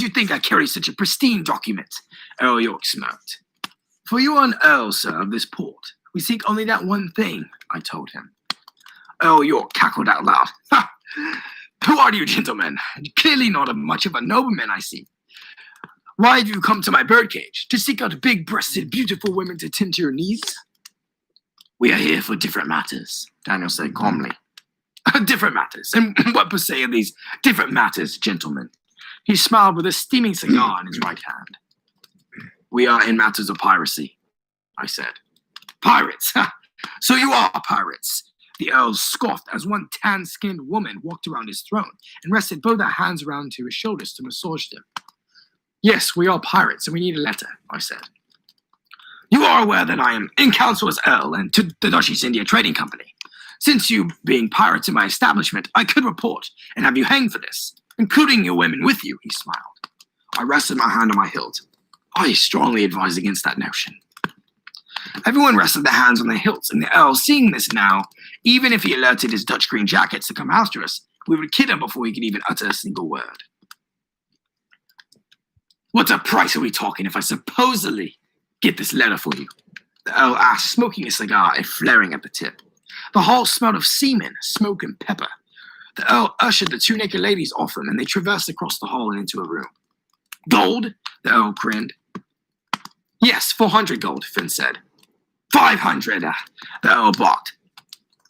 think I carry such a pristine document? Earl York smirked. For you are an earl, sir, of this port. We seek only that one thing, I told him. Earl York cackled out loud. Ha! Who are you, gentlemen? Clearly not much of a nobleman, I see. Why have you come to my birdcage? To seek out big-breasted, beautiful women to tend to your needs? We are here for different matters, Daniel said calmly. Different matters? And what per se are these different matters, gentlemen? He smiled with a steaming cigar in his right hand. We are in matters of piracy, I said. Pirates? So you are pirates. The Earl scoffed as one tan-skinned woman walked around his throne and rested both her hands around to his shoulders to massage them. Yes, we are pirates, and we need a letter, I said. You are aware that I am in council as Earl and to the Dutch East India Trading Company. Since you being pirates in my establishment, I could report and have you hanged for this, including your women with you, he smiled. I rested my hand on my hilt. I strongly advise against that notion. Everyone rested their hands on their hilts, and the Earl, seeing this now, even if he alerted his Dutch green jackets to come after us, we would kill him before he could even utter a single word. What a price are we talking if I supposedly get this letter for you? The Earl asked, smoking a cigar and flaring at the tip. The hall smelled of semen, smoke, and pepper. The Earl ushered the two naked ladies off him, and they traversed across the hall and into a room. Gold? The Earl grinned. Yes, 400 gold, Finn said. 500, the Earl balked.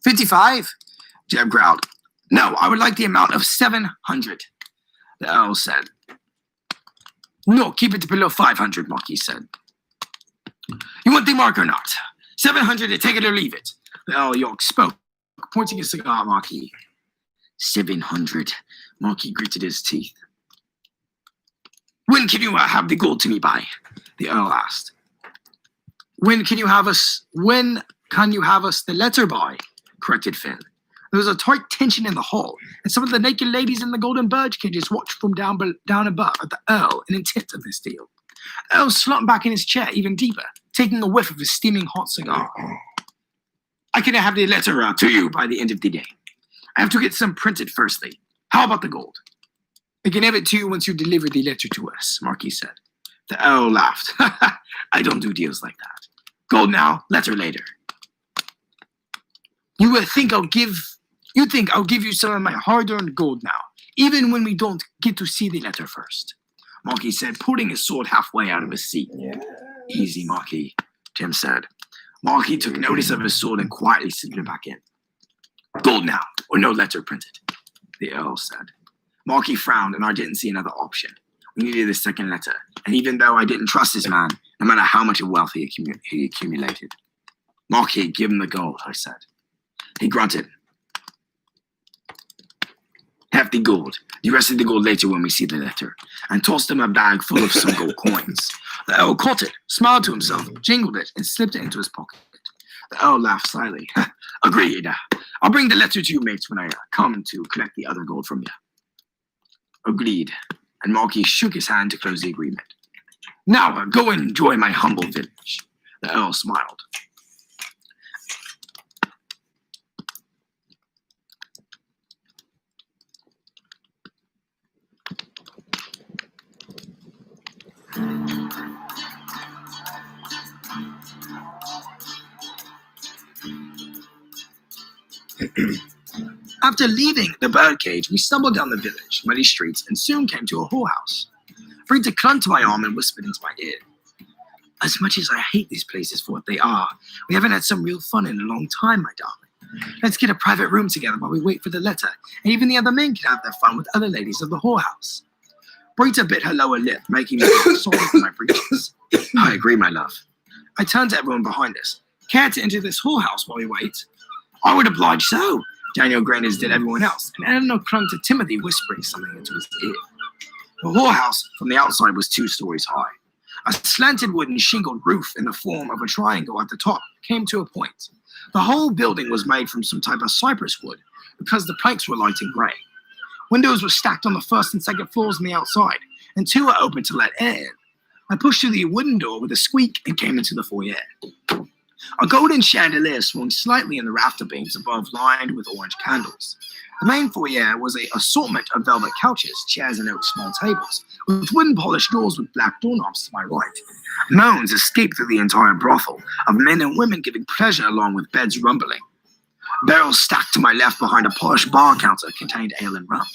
55? Jeb growled. No, I would like the amount of 700, the Earl said. No, keep it below 500, Marque said. You want the mark or not? 700 to take it or leave it, the Earl York spoke, pointing his cigar at Marque. 700, Marque gritted his teeth. When can you have the gold to me by? The Earl asked. When can you have us the letter by? Corrected Finn. There was a tight tension in the hall, and some of the naked ladies in the golden bird cages watched from down above at the Earl in intent of this deal. The Earl slumped back in his chair even deeper, taking a whiff of his steaming hot cigar. I can have the letter to you by the end of the day. I have to get some printed firstly. How about the gold? I can have it to you once you deliver the letter to us, Marque said. The Earl laughed. I don't do deals like that. Gold now, letter later. You think I'll give you some of my hard-earned gold now, even when we don't get to see the letter first, Marque said, putting his sword halfway out of his seat. Yeah. Easy, Marque, Tim said. Marque took notice of his sword and quietly slipped it back in. Gold now, or no letter printed, the Earl said. Marque frowned, and I didn't see another option. We needed a second letter, and even though I didn't trust this man, no matter how much of wealth he accumulated. Marque, give him the gold, I said. He grunted. Have the gold. The rest of the gold later when we see the letter. And tossed him a bag full of some gold coins. The Earl caught it, smiled to himself, jingled it, and slipped it into his pocket. The Earl laughed slyly. Agreed. I'll bring the letter to you, mates, when I come to collect the other gold from you. Agreed. And Marque shook his hand to close the agreement. Now, go and enjoy my humble village. The Earl smiled. After leaving the birdcage, we stumbled down the village, muddy streets, and soon came to a whorehouse. Brita clung to my arm and whispered into my ear. As much as I hate these places for what they are, we haven't had some real fun in a long time, my darling. Let's get a private room together while we wait for the letter, and even the other men can have their fun with other ladies of the whorehouse. Brita bit her lower lip, making me feel sorry for my breeches. I agree, my love. I turned to everyone behind us. Care to enter this whorehouse while we wait? I would oblige so. Daniel grinned as did everyone else, and Eleanor clung to Timothy, whispering something into his ear. The whorehouse from the outside was 2 stories high. A slanted wooden shingled roof in the form of a triangle at the top came to a point. The whole building was made from some type of cypress wood because the planks were light and grey. Windows were stacked on the first and second floors on the outside, and 2 were open to let air in. I pushed through the wooden door with a squeak and came into the foyer. A golden chandelier swung slightly in the rafter beams above, lined with orange candles. The main foyer was an assortment of velvet couches, chairs, and oak small tables, with wooden polished doors with black doorknobs to my right. Moans escaped through the entire brothel, of men and women giving pleasure along with beds rumbling. Barrels stacked to my left behind a polished bar counter contained ale and rum.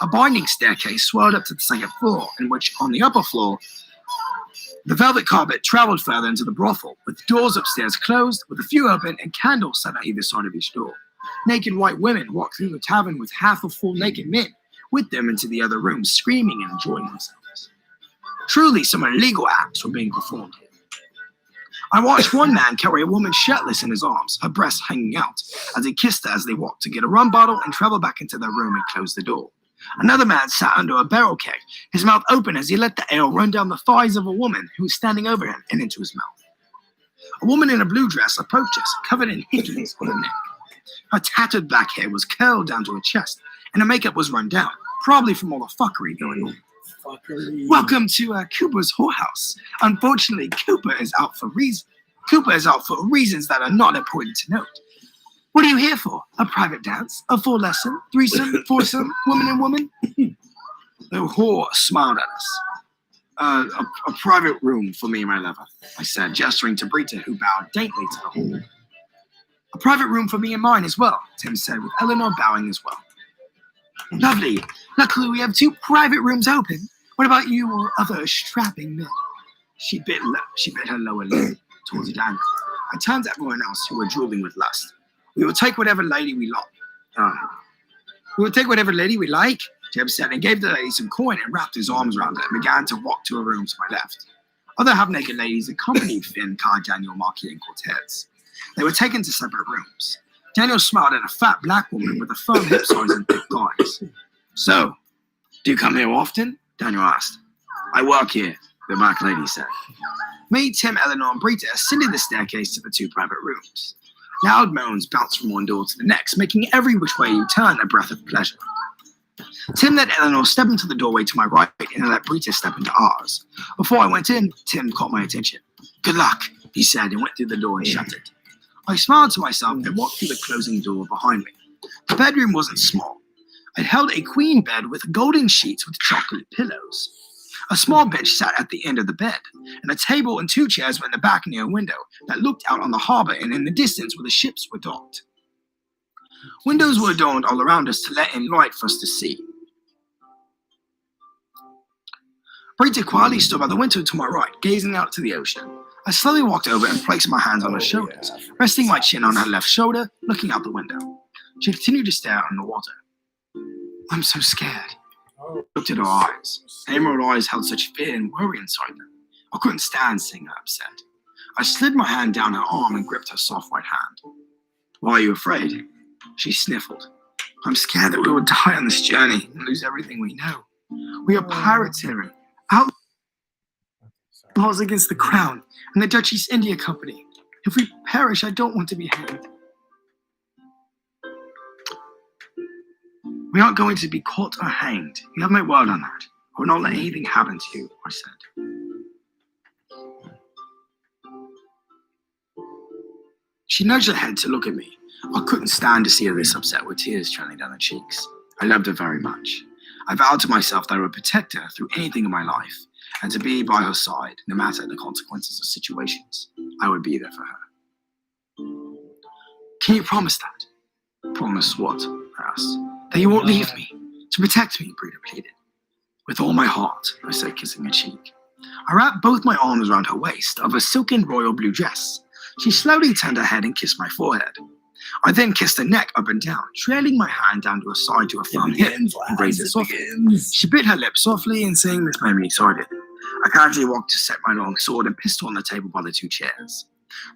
A binding staircase swelled up to the second floor, in which, on the upper floor, the velvet carpet traveled further into the brothel, with doors upstairs closed, with a few open, and candles set on either side of each door. Naked white women walked through the tavern with half of full naked men, with them into the other rooms, screaming and enjoying themselves. Truly, some illegal acts were being performed here. I watched one man carry a woman shirtless in his arms, her breasts hanging out, as he kissed her as they walked to get a rum bottle and travel back into their room and close the door. Another man sat under a barrel keg, his mouth open as he let the ale run down the thighs of a woman who was standing over him and into his mouth. A woman in a blue dress approached us, covered in hickeys on her neck. Her tattered black hair was curled down to her chest, and her makeup was run down, probably from all the fuckery going on. Welcome to Cooper's whorehouse. Unfortunately, Cooper is out for reasons that are not important to note. What are you here for? A private dance? A full lesson? Threesome? Foursome? Woman and woman? The whore smiled at us. A private room for me and my lover, I said, gesturing to Brita, who bowed daintily to the hall. A private room for me and mine as well, Tim said, with Eleanor bowing as well. Lovely. Luckily, we have 2 private rooms open. What about you or other strapping men? She bit her lower lip towards Daniel. I turned to everyone else who were drooling with lust. We will take whatever lady we like. Jeb said, and gave the lady some coin and wrapped his arms around her and began to walk to a room to my left. Other half-naked ladies accompanied Finn, Kai, Daniel, Marque, and Cortez. They were taken to separate rooms. Daniel smiled at a fat black woman with a firm hip size and thick thighs. So, do you come here often? Daniel asked. I work here, the black lady said. Me, Tim, Eleanor, and Brita ascended the staircase to the 2 private rooms. Loud moans bounced from one door to the next, making every which way you turn a breath of pleasure. Tim let Eleanor step into the doorway to my right, and I let Brita step into ours. Before I went in, Tim caught my attention. Good luck, he said, and went through the door and shut it. I smiled to myself and walked through the closing door behind me. The bedroom wasn't small. It held a queen bed with golden sheets with chocolate pillows. A small bench sat at the end of the bed, and a table and 2 chairs were in the back near a window that looked out on the harbor and in the distance where the ships were docked. Windows were adorned all around us to let in light for us to see. Brita quietly stood by the window to my right, gazing out to the ocean. I slowly walked over and placed my hands on her shoulders, resting my chin on her left shoulder, looking out the window. She continued to stare on the water. I'm so scared. I looked at her eyes. Her emerald eyes held such fear and worry inside them. I couldn't stand seeing her upset. I slid my hand down her arm and gripped her soft white hand. Why are you afraid? She sniffled. I'm scared that we will die on this journey and lose everything we know. We are pirates, Henry. Outlaws against the crown and the Dutch East India Company. If we perish, I don't want to be hanged. We aren't going to be caught or hanged. You have my word on that. I will not let anything happen to you, I said. She nudged her head to look at me. I couldn't stand to see her this upset with tears trailing down her cheeks. I loved her very much. I vowed to myself that I would protect her through anything in my life, and to be by her side, no matter the consequences of situations. I would be there for her. Can you promise that? Promise what? I asked. That you won't leave me. To protect me, Brita pleaded. With all my heart, I said, kissing her cheek. I wrapped both my arms around her waist of a silken royal blue dress. She slowly turned her head and kissed my forehead. I then kissed her neck up and down, trailing my hand down to her side to her firm hip and raised it softly. She bit her lips softly and saying this made me excited. I casually walked to set my long sword and pistol on the table by the two chairs.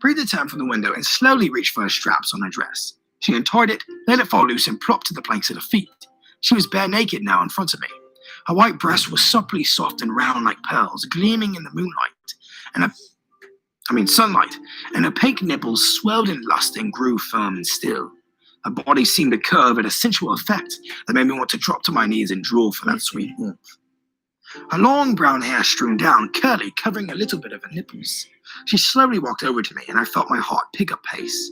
Brita turned from the window and slowly reached for her straps on her dress. She untied it, let it fall loose and plopped to the planks at her feet. She was bare naked now in front of me. Her white breast was supplely soft and round like pearls, gleaming in the sunlight, and her pink nipples swelled in lust and grew firm and still. Her body seemed to curve at a sensual effect that made me want to drop to my knees and draw for that sweet warmth. Her long brown hair streamed down, curly, covering a little bit of her nipples. She slowly walked over to me, and I felt my heart pick up pace.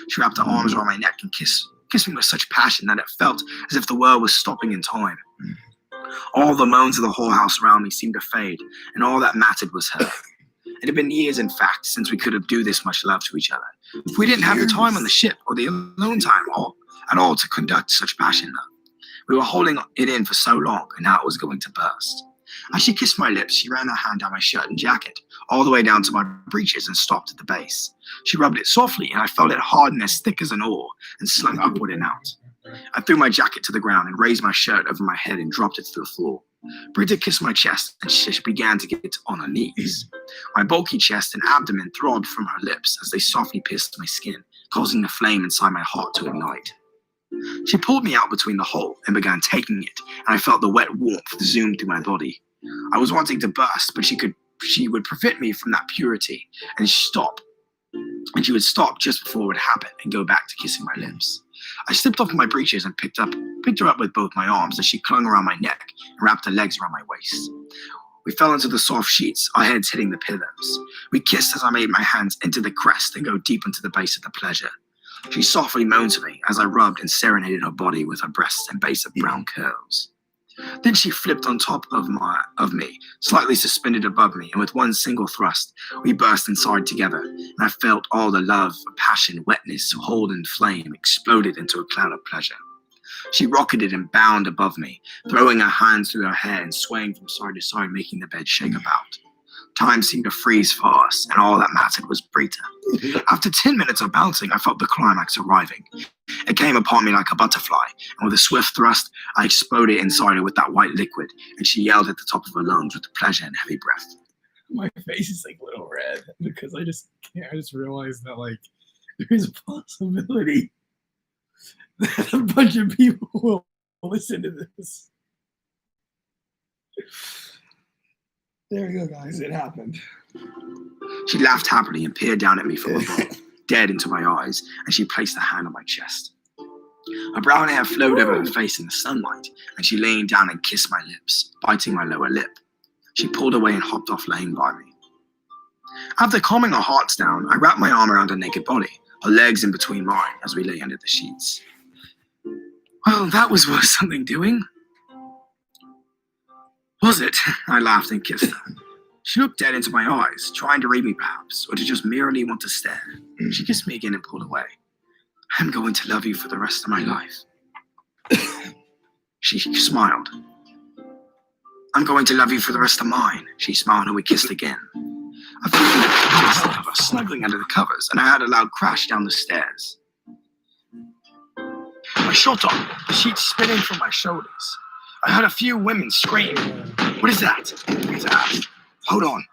She wrapped her arms around my neck and kissed me with such passion that it felt as if the world was stopping in time. All the moans of the whorehouse around me seemed to fade, and all that mattered was her. It had been years, in fact, since we could have do this much love to each other. If we didn't have the time on the ship or the alone time at all to conduct such passion love. We were holding it in for so long, and now it was going to burst. As she kissed my lips, she ran her hand down my shirt and jacket, all the way down to my breeches and stopped at the base. She rubbed it softly, and I felt it harden as thick as an oar and slung upward and out. I threw my jacket to the ground and raised my shirt over my head and dropped it to the floor. Brita kissed my chest, and she began to get on her knees. My bulky chest and abdomen throbbed from her lips as they softly pierced my skin, causing the flame inside my heart to ignite. She pulled me out between the hole and began taking it, and I felt the wet warmth zoom through my body. I was wanting to burst, but she would prevent me from that purity and stop. And she would stop just before it would happen and go back to kissing my lips. I slipped off my breeches and picked her up with both my arms as she clung around my neck and wrapped her legs around my waist. We fell into the soft sheets, our heads hitting the pillows. We kissed as I made my hands into the crest and go deep into the base of the pleasure. She softly moaned to me as I rubbed and serenaded her body with her breasts and base of brown curls. Then she flipped on top of me, slightly suspended above me, and with one single thrust, we burst inside together, and I felt all the love, passion, wetness, hold, and flame exploded into a cloud of pleasure. She rocketed and bound above me, throwing her hands through her hair and swaying from side to side, making the bed shake about. Time seemed to freeze for us, and all that mattered was Brita. After 10 minutes of bouncing, I felt the climax arriving. It came upon me like a butterfly, and with a swift thrust, I exploded inside her with that white liquid, and she yelled at the top of her lungs with pleasure and heavy breath. My face is like a little red because I just realized that like there's a possibility that a bunch of people will listen to this. There you go, guys. It happened. She laughed happily and peered down at me from above, dead into my eyes, and she placed a hand on my chest. Her brown hair flowed over her face in the sunlight, and she leaned down and kissed my lips, biting my lower lip. She pulled away and hopped off, laying by me. After calming our hearts down, I wrapped my arm around her naked body, her legs in between mine as we lay under the sheets. Well, that was worth something doing. Was it? I laughed and kissed her. She looked dead into my eyes, trying to read me perhaps, or to just merely want to stare. She kissed me again and pulled away. I'm going to love you for the rest of my life. She smiled. I'm going to love you for the rest of mine. She smiled and we kissed again. I felt her snuggling under the covers, and I heard a loud crash down the stairs. I shot up, the sheets spinning from my shoulders. I heard a few women scream. What is that? Rita asked. Hold on.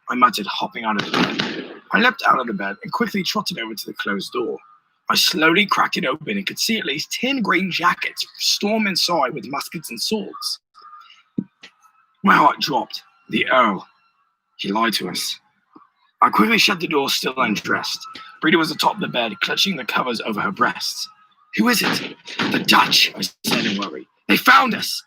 I muttered, hopping out of the bed. I leapt out of the bed and quickly trotted over to the closed door. I slowly cracked it open and could see at least 10 green jackets storm inside with muskets and swords. My heart dropped. The Earl. He lied to us. I quickly shut the door, still undressed. Brita was atop the bed, clutching the covers over her breasts. Who is it? The Dutch, I said in worry. They found us.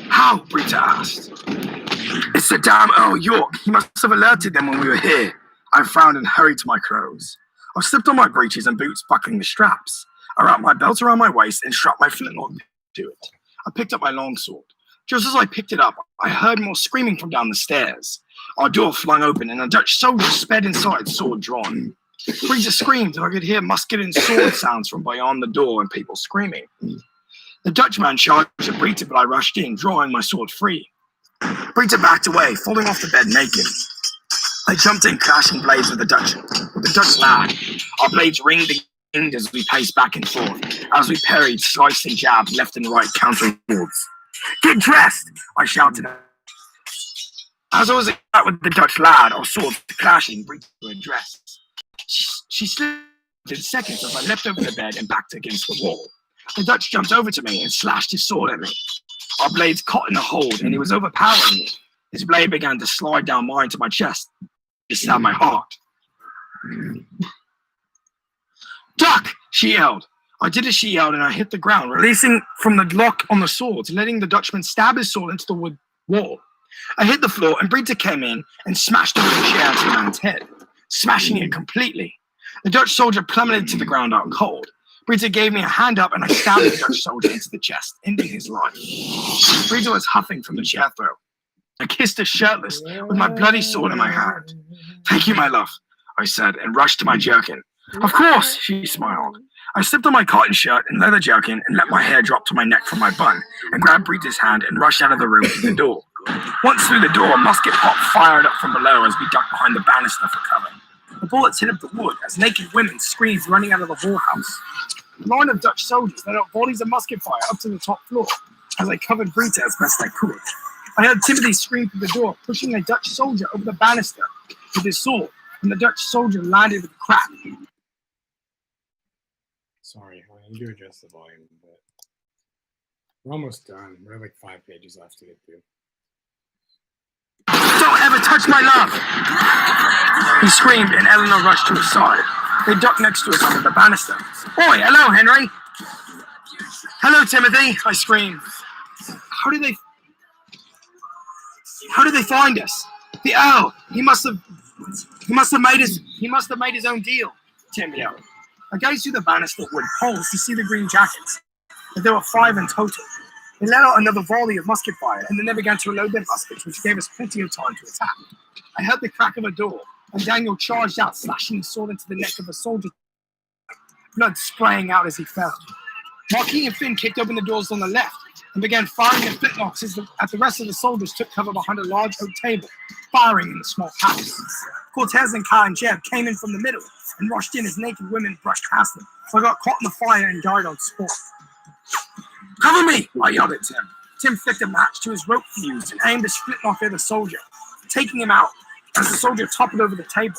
How? Brita asked. It's the damn Earl York. He must have alerted them when we were here. I frowned and hurried to my clothes. I slipped on my breeches and boots, buckling the straps. I wrapped my belt around my waist and strapped my flintlock to it. I picked up my longsword. Just as I picked it up, I heard more screaming from down the stairs. Our door flung open and a Dutch soldier sped inside, sword drawn. Brita screamed and I could hear musket and sword sounds from beyond the door and people screaming. The Dutchman charged at Brita, but I rushed in, drawing my sword free. Brita backed away, falling off the bed naked. I jumped in, clashing blades with the Dutch lad. Our blades ringed as we paced back and forth. As we parried, sliced and jabbed, left and right, countering swords. Get dressed! I shouted. As I was out with the Dutch lad, our swords clashing, Brita dressed. She slipped in seconds as I leapt over the bed and backed against the wall. The Dutch jumped over to me and slashed his sword at me. Our blades caught in a hold, and he was overpowering me. His blade began to slide down mine to my chest, to stab my heart. Duck! She yelled. I did as she yelled, and I hit the ground, releasing from the lock on the sword, letting the Dutchman stab his sword into the wood wall. I hit the floor, and Brita came in and smashed over the chair to the man's head, smashing it completely. The Dutch soldier plummeted to the ground out cold. Brita gave me a hand up, and I stabbed the Dutch soldier into the chest, ending his life. Brita was huffing from the chair throw. I kissed her shirtless, with my bloody sword in my hand. Thank you, my love, I said, and rushed to my jerkin. Of course, she smiled. I slipped on my cotton shirt and leather jerkin and let my hair drop to my neck from my bun, and grabbed Brita's hand and rushed out of the room to the door. Once through the door, a musket pop fired up from below as we ducked behind the banister for cover. The bullets hit up the wood as naked women screamed running out of the whorehouse. A line of Dutch soldiers let out volleys of musket fire up to the top floor as I covered Brita as best I could. I heard Timothy scream through the door, pushing a Dutch soldier over the banister with his sword, and the Dutch soldier landed with a crack. Sorry, I need to adjust the volume a bit. We're almost done. We have like 5 pages left to get through. Don't ever touch my love! He screamed, and Eleanor rushed to his side. They ducked next to us under the banister. Oi, hello, Henry! Hello, Timothy! I screamed. How did they find us? The Earl! He must have made his own deal, Tim yelled. I gazed through the banister wood poles to see the green jackets, but there were 5 in total. They let out another volley of musket fire, and then they began to reload their muskets, which gave us plenty of time to attack. I heard the crack of a door, and Daniel charged out, slashing his sword into the neck of a soldier, blood spraying out as he fell. Marque and Finn kicked open the doors on the left and began firing their flintlocks as the rest of the soldiers took cover behind a large oak table, firing in the small house. Cortez and Kai and Jeb came in from the middle and rushed in as naked women brushed past them, so I got caught in the fire and died on spot. Cover me! I yelled at Tim. Tim flicked a match to his rope fuse and aimed his flintlock at the soldier, taking him out as the soldier toppled over the table.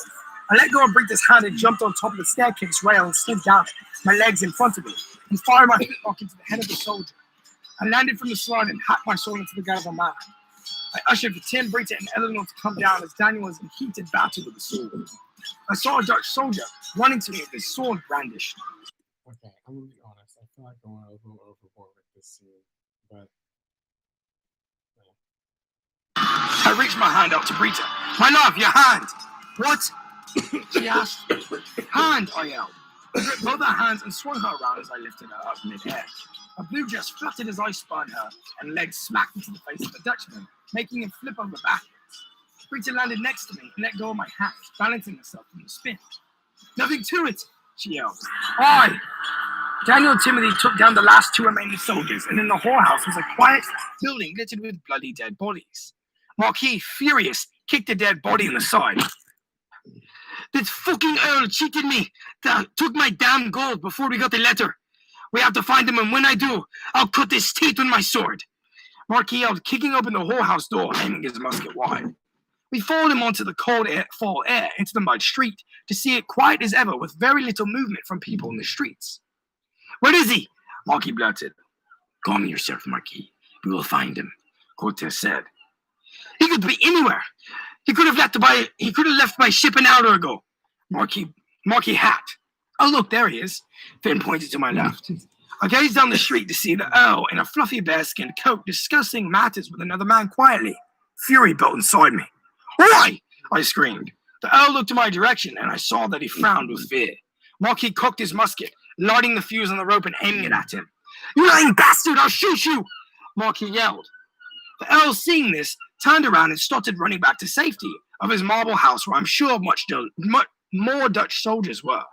I let go of Brita's hand and jumped on top of the staircase rail and slid down it, my legs in front of me, and fired my flintlock into the head of the soldier. I landed from the slide and hacked my sword into the gut of a man. I ushered for Tim, Brita, and Eleanor to come down as Daniel was in heated battle with the sword. I saw a Dutch soldier running to me with his sword brandished. Okay, I'm gonna be honest. I feel like I'm going a little overboard with this scene, but I reached my hand out to Brita. My love, your hand! What? She asked. Hand, I yelled. I gripped both her hands and swung her around as I lifted her up mid-air. Her blue dress fluttered as I spun her, and legs smacked into the face of the Dutchman, making him flip over backwards. Brita landed next to me and let go of my hands, balancing herself from the spin. Nothing to it, she yelled. Aye! Daniel and Timothy took down the last 2 remaining soldiers, and in the whorehouse was a quiet building littered with bloody dead bodies. Marque, furious, kicked a dead body in the side. This fucking Earl cheated me, took my damn gold before we got the letter. We have to find him, and when I do, I'll cut his teeth with my sword. Marque yelled, kicking open the whorehouse door, aiming his musket wide. We followed him onto the cold fall air into the mud street to see it quiet as ever with very little movement from people in the streets. "Where is he?" Marque blurted. "Calm yourself, Marque. We will find him," Cortez said. "He could be anywhere. He could have left by ship an hour ago." Marque hacked. "Oh, look, there he is." Finn pointed to my left. I gazed down the street to see the Earl in a fluffy bearskin coat discussing matters with another man quietly. Fury built inside me. "Why?" I screamed. The Earl looked in my direction, and I saw that he frowned with fear. Marque cocked his musket, lighting the fuse on the rope and aiming it at him. "You lying bastard! I'll shoot you!" Marque yelled. The Earl, seeing this, turned around and started running back to safety of his marble house, where I'm sure much more Dutch soldiers were.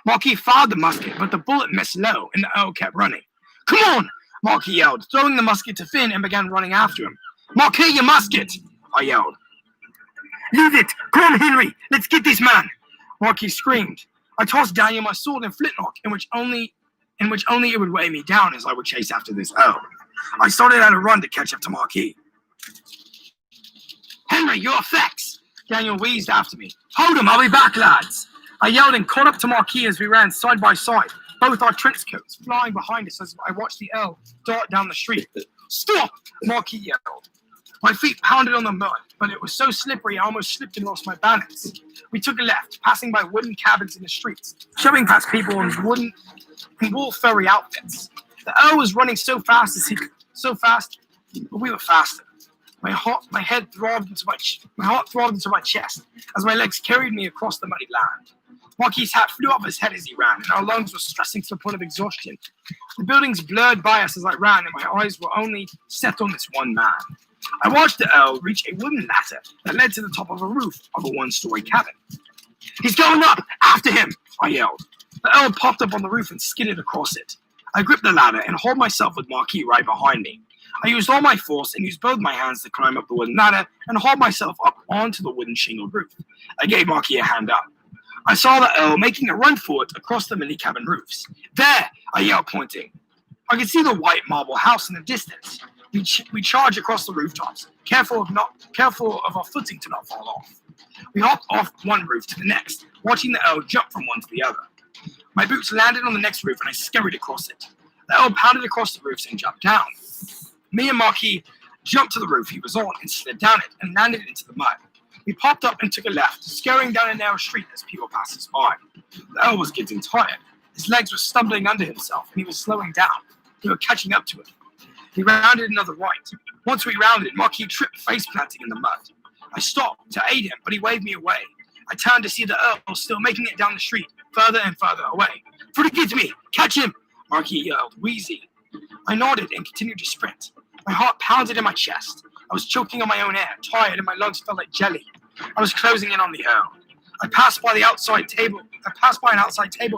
Marque fired the musket, but the bullet missed low, and the Earl kept running. "Come on!" Marque yelled, throwing the musket to Finn and began running after him. "Marque, your musket!" I yelled. "Leave it! Come on, Henry! Let's get this man!" Marque screamed. I tossed Daniel my sword and flintlock, in which only it would weigh me down as I would chase after this Earl. I started on a run to catch up to Marque. "Henry, your effects!" Daniel wheezed after me. "Hold him, I'll be back, lads!" I yelled and caught up to Marque as we ran side by side, both our trench coats flying behind us as I watched the Earl dart down the street. "Stop!" Marque yelled. My feet pounded on the mud, but it was so slippery I almost slipped and lost my balance. We took a left, passing by wooden cabins in the streets, shoving past people in wool furry outfits. The Earl was running so fast, but we were faster. My heart throbbed into my chest as my legs carried me across the muddy land. Marque's hat flew off his head as he ran, and our lungs were stressing to the point of exhaustion. The buildings blurred by us as I ran, and my eyes were only set on this one man. I watched the Earl reach a wooden ladder that led to the top of a roof of a one-story cabin. "He's going up! After him!" I yelled. The Earl popped up on the roof and skidded across it. I gripped the ladder and hauled myself with Marque right behind me. I used all my force and used both my hands to climb up the wooden ladder and haul myself up onto the wooden shingled roof. I gave Marque a hand up. I saw the Earl making a run for it across the many cabin roofs. "There!" I yelled, pointing. I could see the white marble house in the distance. We charged across the rooftops, careful of our footing to not fall off. We hopped off one roof to the next, watching the Earl jump from one to the other. My boots landed on the next roof and I scurried across it. The Earl pounded across the roofs and jumped down. Me and Marque jumped to the roof he was on and slid down it and landed into the mud. We popped up and took a left, scurrying down a narrow street as people passed us by. The Earl was getting tired. His legs were stumbling under himself and he was slowing down. We were catching up to him. He rounded another right. Once we rounded, Marque tripped face-planting in the mud. I stopped to aid him, but he waved me away. I turned to see the Earl still making it down the street, further and further away. "Forget me! Catch him!" Marque yelled, wheezy. I nodded and continued to sprint. My heart pounded in my chest. I was choking on my own air, tired, and my lungs felt like jelly. I was closing in on the Earl. I passed by an outside table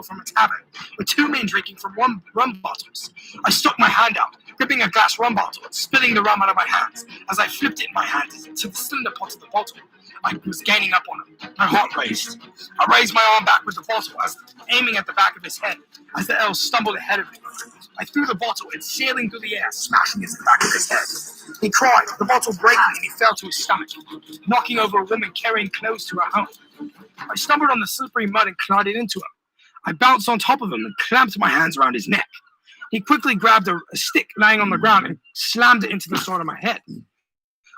from a tavern with two men drinking from rum bottles. I stuck my hand out, gripping a glass rum bottle and spilling the rum out of my hands. As I flipped it in my hand to the cylinder pot of the bottle, I was gaining up on him. My heart raced. I raised my arm back with the bottle, aiming at the back of his head as the Earl stumbled ahead of me. I threw the bottle and sailing through the air, smashing into the back of his head. He cried, the bottle breaking, and he fell to his stomach, knocking over a woman carrying clothes to her home. I stumbled on the slippery mud and collided into him. I bounced on top of him and clamped my hands around his neck. He quickly grabbed a stick lying on the ground and slammed it into the side of my head.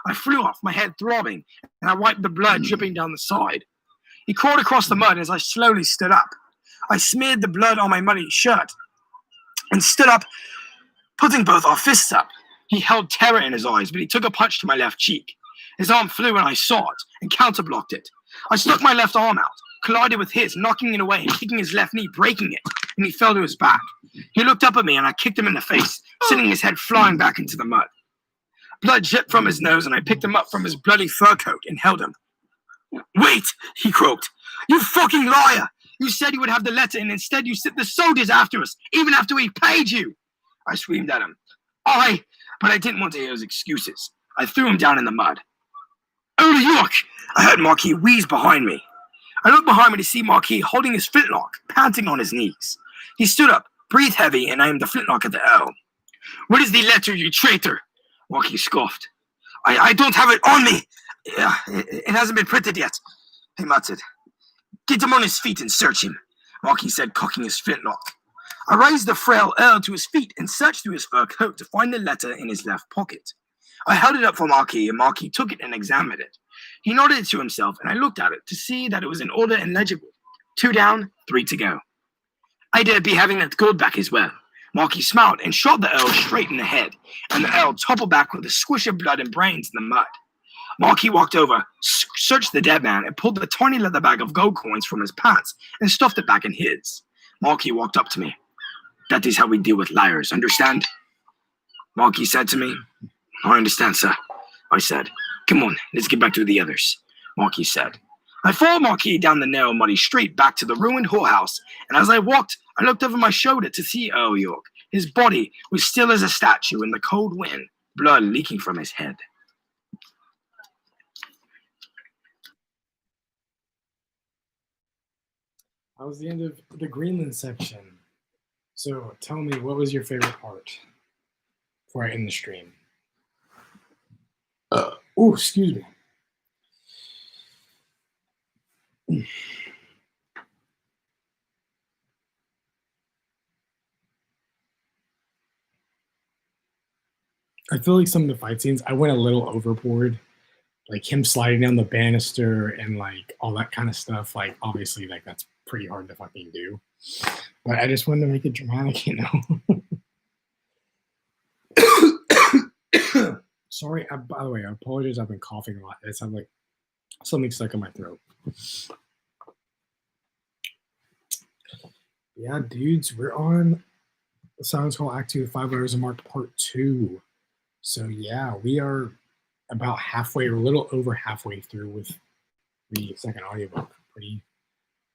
I flew off, my head throbbing, and I wiped the blood dripping down the side. He crawled across the mud as I slowly stood up. I smeared the blood on my muddy shirt and stood up, putting both our fists up. He held terror in his eyes, but he took a punch to my left cheek. His arm flew and I saw it and counterblocked it. I stuck my left arm out, collided with his, knocking it away and kicking his left knee, breaking it, and he fell to his back. He looked up at me and I kicked him in the face, sending his head flying back into the mud. Blood dripped from his nose and I picked him up from his bloody fur coat and held him. "Wait," he croaked. "You fucking liar! You said you would have the letter and instead you sent the soldiers after us, even after we paid you!" I screamed at him. But I didn't want to hear his excuses. I threw him down in the mud. "Oh, Nuuk!" I heard Marque wheeze behind me. I looked behind me to see Marque holding his flintlock, panting on his knees. He stood up, breathed heavy, and aimed the flintlock at the Earl. "Where is the letter, you traitor?" Marque scoffed. I don't have it on me. It hasn't been printed yet, he muttered. Get him on his feet and search him, Marque said, cocking his flintlock. I raised the frail Earl to his feet and searched through his fur coat to find the letter in his left pocket. I held it up for Marque, and Marque took it and examined it. He nodded to himself, and I looked at it to see that it was in order and legible. 2 down, 3 to go. I'd be having that gold back as well. Marque smiled and shot the Earl straight in the head, and the Earl toppled back with a squish of blood and brains in the mud. Marque walked over, searched the dead man, and pulled the tiny leather bag of gold coins from his pants and stuffed it back in his. Marque walked up to me. That is how we deal with liars, understand? Marque said to me. I understand, sir, I said. Come on, let's get back to the others, Marque said. I followed Marque down the narrow, muddy street back to the ruined whorehouse, and as I walked, I looked over my shoulder to see Earl York. His body was still as a statue in the cold wind, blood leaking from his head. That was the end of the Greenland section. So tell me, what was your favorite part before I end the stream? Oh, excuse me. I feel like some of the fight scenes, I went a little overboard. Like him sliding down the banister and like all that kind of stuff. Like obviously, like that's pretty hard to fucking do. But I just wanted to make it dramatic, you know. Sorry, by the way, I apologize. I've been coughing a lot. It sounds like something stuck in my throat. Yeah, dudes, we're on the Silence Call Act 2, 5 Letters of Marque Part 2. So yeah, we are about halfway, or a little over halfway through with the second audiobook. Pretty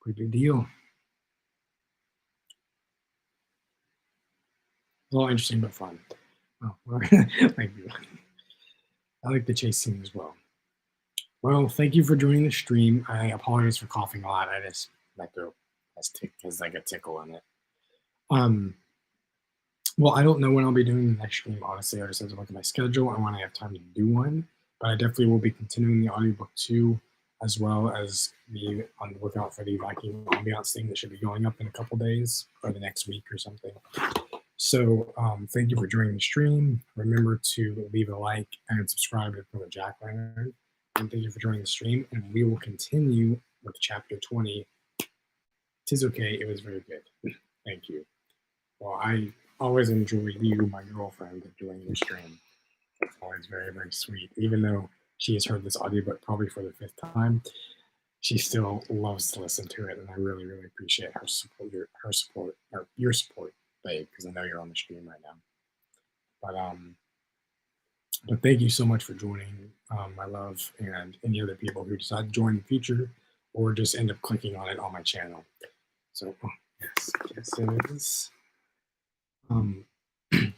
big deal. A little interesting but fun. Oh, thank you. I like the chase scene as well. Well, thank you for joining the stream. I apologize for coughing a lot. I just, my throat has like a tickle in it. Well, I don't know when I'll be doing the next stream, honestly. I just have to look at my schedule and when I have time to do one. But I definitely will be continuing the audiobook too, as well as be on the lookout for the Viking ambiance thing that should be going up in a couple days or the next week or something. So thank you for joining the stream. Remember to leave a like and subscribe to the Jack Lantern. And thank you for joining the stream. And we will continue with chapter 20. 'Tis okay. It was very good. Thank you. Well, I always enjoy you, my girlfriend, joining the stream. It's always very, very sweet. Even though she has heard this audiobook probably for the 5th time, she still loves to listen to it. And I really, really appreciate her support, your support, babe, because I know you're on the stream right now. But thank you so much for joining, my love, and any other people who decide to join in the future or just end up clicking on it on my channel. So, yes, it is.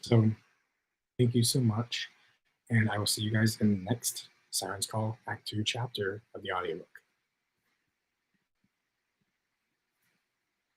So thank you so much, and I will see you guys in the next Siren's Call Act 2 chapter of the audiobook.